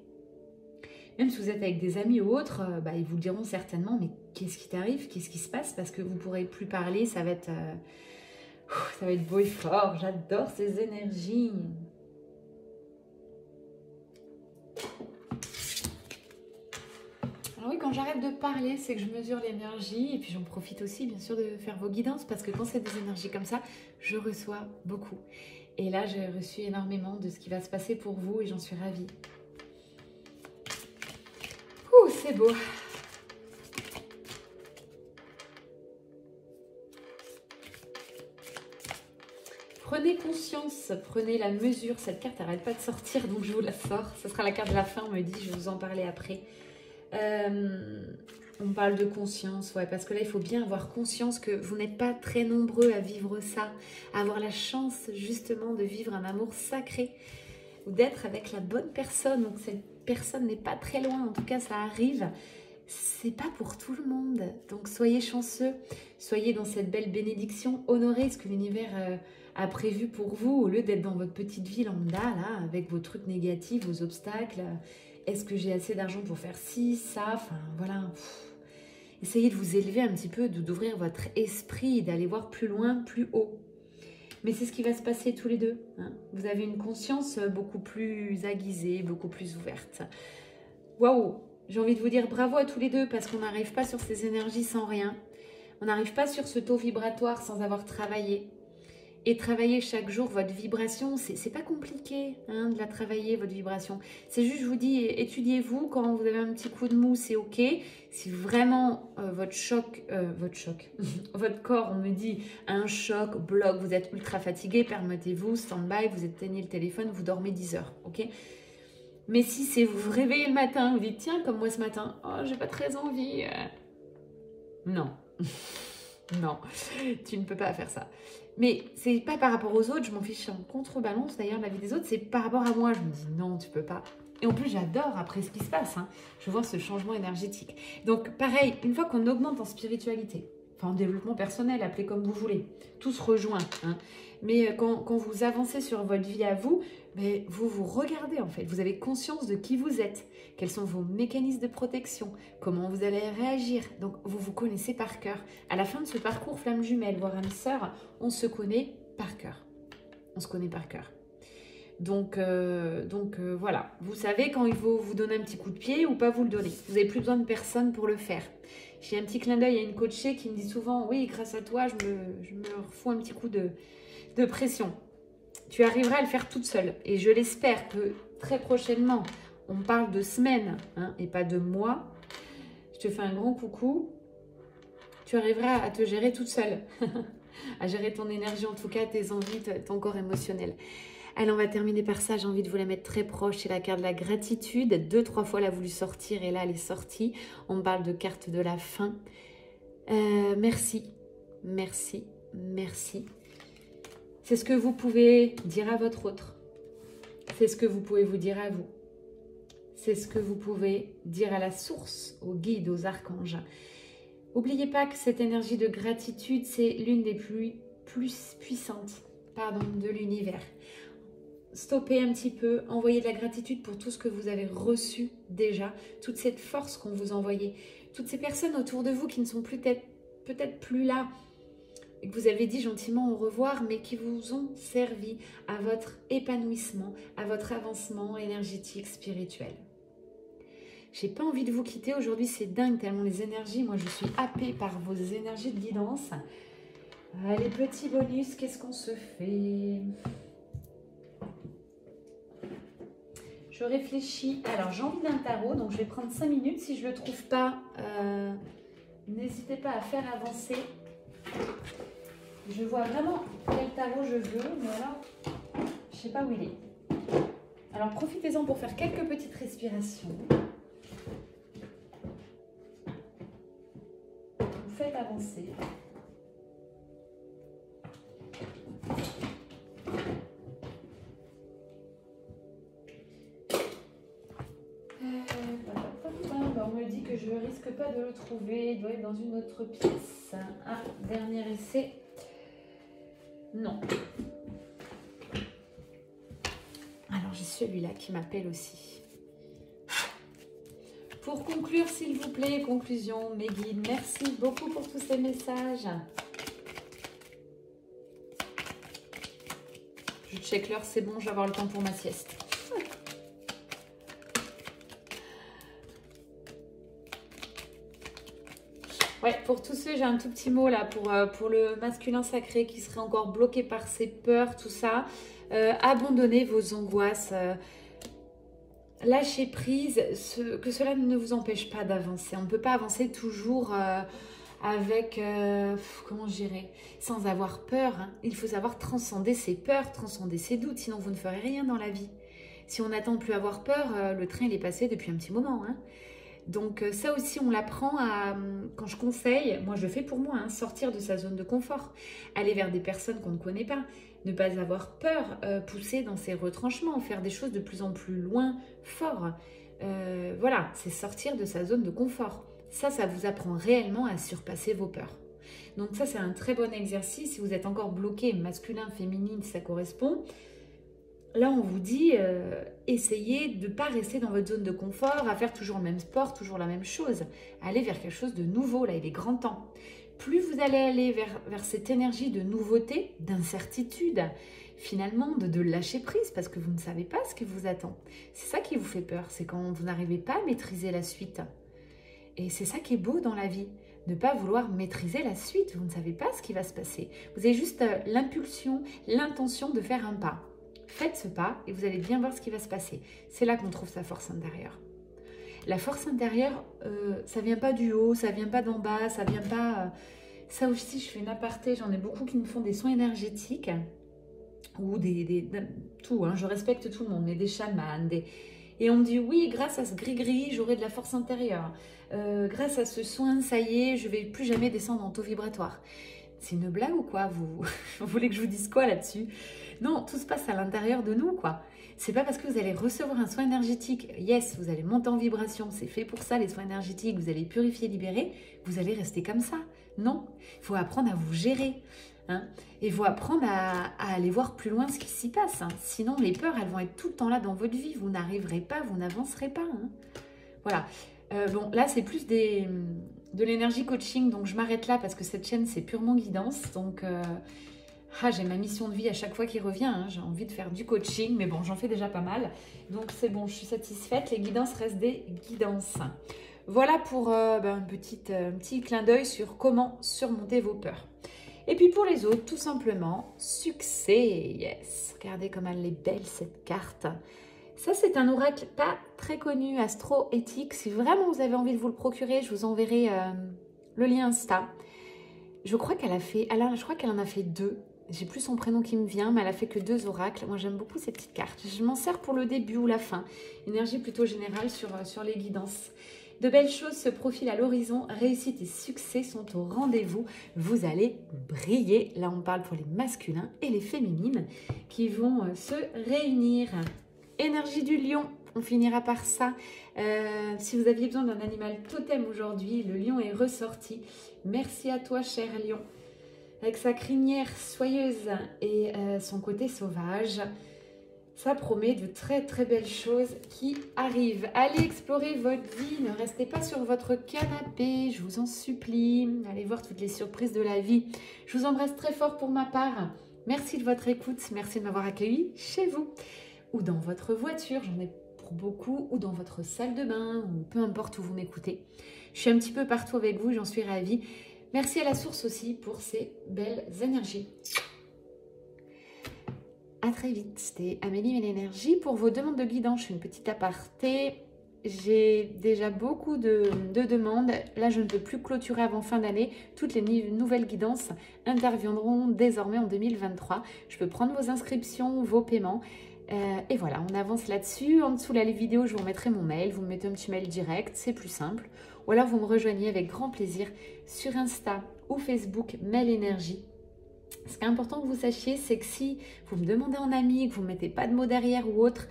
Même si vous êtes avec des amis ou autres, ils vous diront certainement, mais qu'est-ce qui t'arrive? Qu'est-ce qui se passe? Parce que vous ne pourrez plus parler, ça va être beau et fort. J'adore ces énergies. Alors oui, quand j'arrête de parler, c'est que je mesure l'énergie et puis j'en profite aussi, bien sûr, de faire vos guidances parce que quand c'est des énergies comme ça, je reçois beaucoup. Et là, j'ai reçu énormément de ce qui va se passer pour vous et j'en suis ravie. Ouh, c'est beau. Prenez conscience, prenez la mesure. Cette carte n'arrête pas de sortir, donc je vous la sors. Ce sera la carte de la fin, on me dit, je vais vous en parler après. On parle de conscience, ouais, parce que là, il faut bien avoir conscience que vous n'êtes pas très nombreux à vivre ça, à avoir la chance, justement, de vivre un amour sacré, ou d'être avec la bonne personne. Donc, cette personne n'est pas très loin, en tout cas, ça arrive. C'est pas pour tout le monde. Donc, soyez chanceux, soyez dans cette belle bénédiction, honorez ce que l'univers a prévu pour vous, au lieu d'être dans votre petite vie lambda, là, avec vos trucs négatifs, vos obstacles. Est-ce que j'ai assez d'argent pour faire ci, ça? Enfin, voilà. Essayez de vous élever un petit peu, d'ouvrir votre esprit, d'aller voir plus loin, plus haut. Mais c'est ce qui va se passer tous les deux. Hein. Vous avez une conscience beaucoup plus aiguisée, beaucoup plus ouverte. Waouh! J'ai envie de vous dire bravo à tous les deux parce qu'on n'arrive pas sur ces énergies sans rien. On n'arrive pas sur ce taux vibratoire sans avoir travaillé. Et travailler chaque jour votre vibration, c'est pas compliqué hein, de la travailler, votre vibration. C'est juste, je vous dis, étudiez-vous. Quand vous avez un petit coup de mou, c'est OK. Si vraiment votre corps, on me dit, un choc, bloc, vous êtes ultra fatigué, permettez-vous, stand-by, vous éteignez le téléphone, vous dormez 10 heures. OK? Mais si c'est vous vous réveillez le matin, vous dites, tiens, comme moi ce matin, oh, j'ai pas très envie. Non. Non, tu ne peux pas faire ça. Mais c'est pas par rapport aux autres, je m'en fiche en contrebalance d'ailleurs la vie des autres, c'est par rapport à moi. Je me dis non, tu peux pas. Et en plus, j'adore après ce qui se passe. Hein, je vois ce changement énergétique. Donc pareil, une fois qu'on augmente en spiritualité, enfin en développement personnel, appelez comme vous voulez, tout se rejoint. Hein. Mais quand vous avancez sur votre vie à vous, mais vous vous regardez en fait, vous avez conscience de qui vous êtes, quels sont vos mécanismes de protection, comment vous allez réagir. Donc vous vous connaissez par cœur. À la fin de ce parcours flamme jumelle, voire âme sœur, on se connaît par cœur. On se connaît par cœur. Donc voilà, vous savez quand il faut vous donner un petit coup de pied ou pas vous le donner. Vous n'avez plus besoin de personne pour le faire. J'ai un petit clin d'œil à une coachée qui me dit souvent, oui, grâce à toi, je me refous un petit coup de pression. Tu arriveras à le faire toute seule. Et je l'espère que très prochainement, on parle de semaines hein, et pas de mois. Je te fais un grand coucou. Tu arriveras à te gérer toute seule. À gérer ton énergie, en tout cas, tes envies, ton corps émotionnel. Allez, on va terminer par ça. J'ai envie de vous la mettre très proche. C'est la carte de la gratitude. 2-3 fois, elle a voulu sortir et là, elle est sortie. On me parle de carte de la fin. Merci. Merci. Merci. C'est ce que vous pouvez dire à votre autre. C'est ce que vous pouvez vous dire à vous. C'est ce que vous pouvez dire à la source, aux guides, aux archanges. N'oubliez pas que cette énergie de gratitude, c'est l'une des plus puissantes de l'univers. Stoppez un petit peu, envoyez de la gratitude pour tout ce que vous avez reçu déjà, toute cette force qu'on vous envoyait, toutes ces personnes autour de vous qui ne sont peut-être plus là, et que vous avez dit gentiment au revoir, mais qui vous ont servi à votre épanouissement, à votre avancement énergétique, spirituel. J'ai pas envie de vous quitter. Aujourd'hui, c'est dingue tellement les énergies. Moi, je suis happée par vos énergies de guidance. Les petits bonus, qu'est-ce qu'on se fait? Je réfléchis. Alors, j'ai envie d'un tarot, donc je vais prendre 5 minutes. Si je ne le trouve pas, n'hésitez pas à faire avancer. Je vois vraiment quel tarot je veux, mais alors, je ne sais pas où il est. Alors, profitez-en pour faire quelques petites respirations. Vous faites avancer. On me dit que je ne risque pas de le trouver. Il doit être dans une autre pièce. Ah, dernier essai. Non. Alors, j'ai celui-là qui m'appelle aussi. Pour conclure, s'il vous plaît, conclusion, mes guides, merci beaucoup pour tous ces messages. Je check l'heure, c'est bon, je vais avoir le temps pour ma sieste. Ouais, pour tous ceux, j'ai un tout petit mot là pour le masculin sacré qui serait encore bloqué par ses peurs, tout ça. Abandonnez vos angoisses. Lâchez prise, que cela ne vous empêche pas d'avancer. On ne peut pas avancer toujours avec, comment je dirais, sans avoir peur. Hein. Il faut savoir transcender ses peurs, transcender ses doutes, sinon vous ne ferez rien dans la vie. Si on n'attend plus avoir peur, le train il est passé depuis un petit moment. Hein. Donc ça aussi, on l'apprend quand je conseille, moi je le fais pour moi, hein, sortir de sa zone de confort, aller vers des personnes qu'on ne connaît pas, ne pas avoir peur, pousser dans ses retranchements, faire des choses de plus en plus loin, fort. Voilà, c'est sortir de sa zone de confort. Ça vous apprend réellement à surpasser vos peurs. Donc ça, c'est un très bon exercice. Si vous êtes encore bloqué, masculin, féminine, ça correspond. Là, on vous dit, essayez de ne pas rester dans votre zone de confort, à faire toujours le même sport, toujours la même chose. Allez vers quelque chose de nouveau, là, il est grand temps. Plus vous allez aller vers cette énergie de nouveauté, d'incertitude, finalement, de lâcher prise, parce que vous ne savez pas ce qui vous attend. C'est ça qui vous fait peur, c'est quand vous n'arrivez pas à maîtriser la suite. Et c'est ça qui est beau dans la vie, ne pas vouloir maîtriser la suite. Vous ne savez pas ce qui va se passer. Vous avez juste l'impulsion, l'intention de faire un pas. Faites ce pas et vous allez bien voir ce qui va se passer. C'est là qu'on trouve sa force intérieure. La force intérieure, ça vient pas du haut, ça vient pas d'en bas, ça vient pas... Ça aussi, je fais une aparté, j'en ai beaucoup qui me font des soins énergétiques ou tout, hein, je respecte tout le monde, mais des chamans, et on me dit oui, grâce à ce gris-gris, j'aurai de la force intérieure. Grâce à ce soin, ça y est, je vais plus jamais descendre en taux vibratoire. C'est une blague ou quoi? Vous voulez que je vous dise quoi là-dessus? Non, tout se passe à l'intérieur de nous, quoi. C'est pas parce que vous allez recevoir un soin énergétique, yes, vous allez monter en vibration, c'est fait pour ça, les soins énergétiques, vous allez purifier, libérer, vous allez rester comme ça. Non, il faut apprendre à vous gérer. Hein. Et il faut apprendre à aller voir plus loin ce qui s'y passe. Hein. Sinon, les peurs, elles vont être tout le temps là dans votre vie. Vous n'arriverez pas, vous n'avancerez pas. Hein. Voilà. Bon, là, c'est plus de l'énergie coaching. Donc, je m'arrête là parce que cette chaîne, c'est purement guidance. Donc, j'ai ma mission de vie à chaque fois qui revient. Hein. J'ai envie de faire du coaching. Mais bon, j'en fais déjà pas mal. Donc, c'est bon, je suis satisfaite. Les guidances restent des guidances. Voilà pour un petit clin d'œil sur comment surmonter vos peurs. Et puis pour les autres, tout simplement, succès, yes. Regardez comme elle est belle cette carte. Ça, c'est un oracle pas très connu, astro-éthique. Si vraiment vous avez envie de vous le procurer, je vous enverrai le lien Insta. Je crois qu'elle en a fait 2. J'ai plus son prénom qui me vient, mais elle a fait que 2 oracles. Moi, j'aime beaucoup ces petites cartes. Je m'en sers pour le début ou la fin. Énergie plutôt générale sur les guidances. De belles choses se profilent à l'horizon, réussite et succès sont au rendez-vous. Vous allez briller. Là, on parle pour les masculins et les féminines qui vont se réunir. Énergie du lion, on finira par ça. Si vous aviez besoin d'un animal totem aujourd'hui, le lion est ressorti. Merci à toi, cher lion. Avec sa crinière soyeuse et son côté sauvage. Ça promet de très très belles choses qui arrivent. Allez explorer votre vie, ne restez pas sur votre canapé, je vous en supplie. Allez voir toutes les surprises de la vie. Je vous embrasse très fort pour ma part. Merci de votre écoute, merci de m'avoir accueilli chez vous. Ou dans votre voiture, j'en ai pour beaucoup, ou dans votre salle de bain, ou peu importe où vous m'écoutez. Je suis un petit peu partout avec vous, j'en suis ravie. Merci à la source aussi pour ces belles énergies. À très vite, c'était Amélie Mélénergie. Pour vos demandes de guidance, je fais une petite aparté. J'ai déjà beaucoup de demandes. Là, je ne peux plus clôturer avant fin d'année. Toutes les nouvelles guidances interviendront désormais en 2023. Je peux prendre vos inscriptions, vos paiements. Et voilà, on avance là-dessus. En dessous de la vidéo, je vous remettrai mon mail. Vous me mettez un petit mail direct, c'est plus simple. Ou alors, vous me rejoignez avec grand plaisir sur Insta ou Facebook, Mélénergie. Ce qui est important que vous sachiez, c'est que si vous me demandez en ami, que vous ne mettez pas de mots derrière ou autre,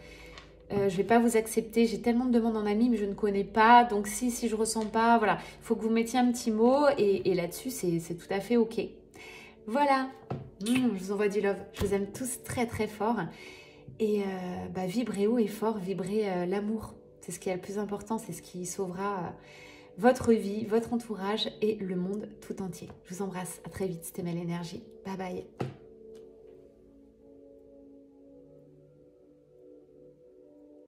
je ne vais pas vous accepter. J'ai tellement de demandes en ami, mais je ne connais pas. Donc, si je ne ressens pas, voilà, il faut que vous mettiez un petit mot. Et là-dessus, c'est tout à fait OK. Voilà, je vous envoie du love. Je vous aime tous très, très fort. Et vibrez haut et fort, vibrez l'amour. C'est ce qui est le plus important, c'est ce qui sauvera votre vie, votre entourage et le monde tout entier. Je vous embrasse, à très vite, c'était Mélénergie. Bye bye.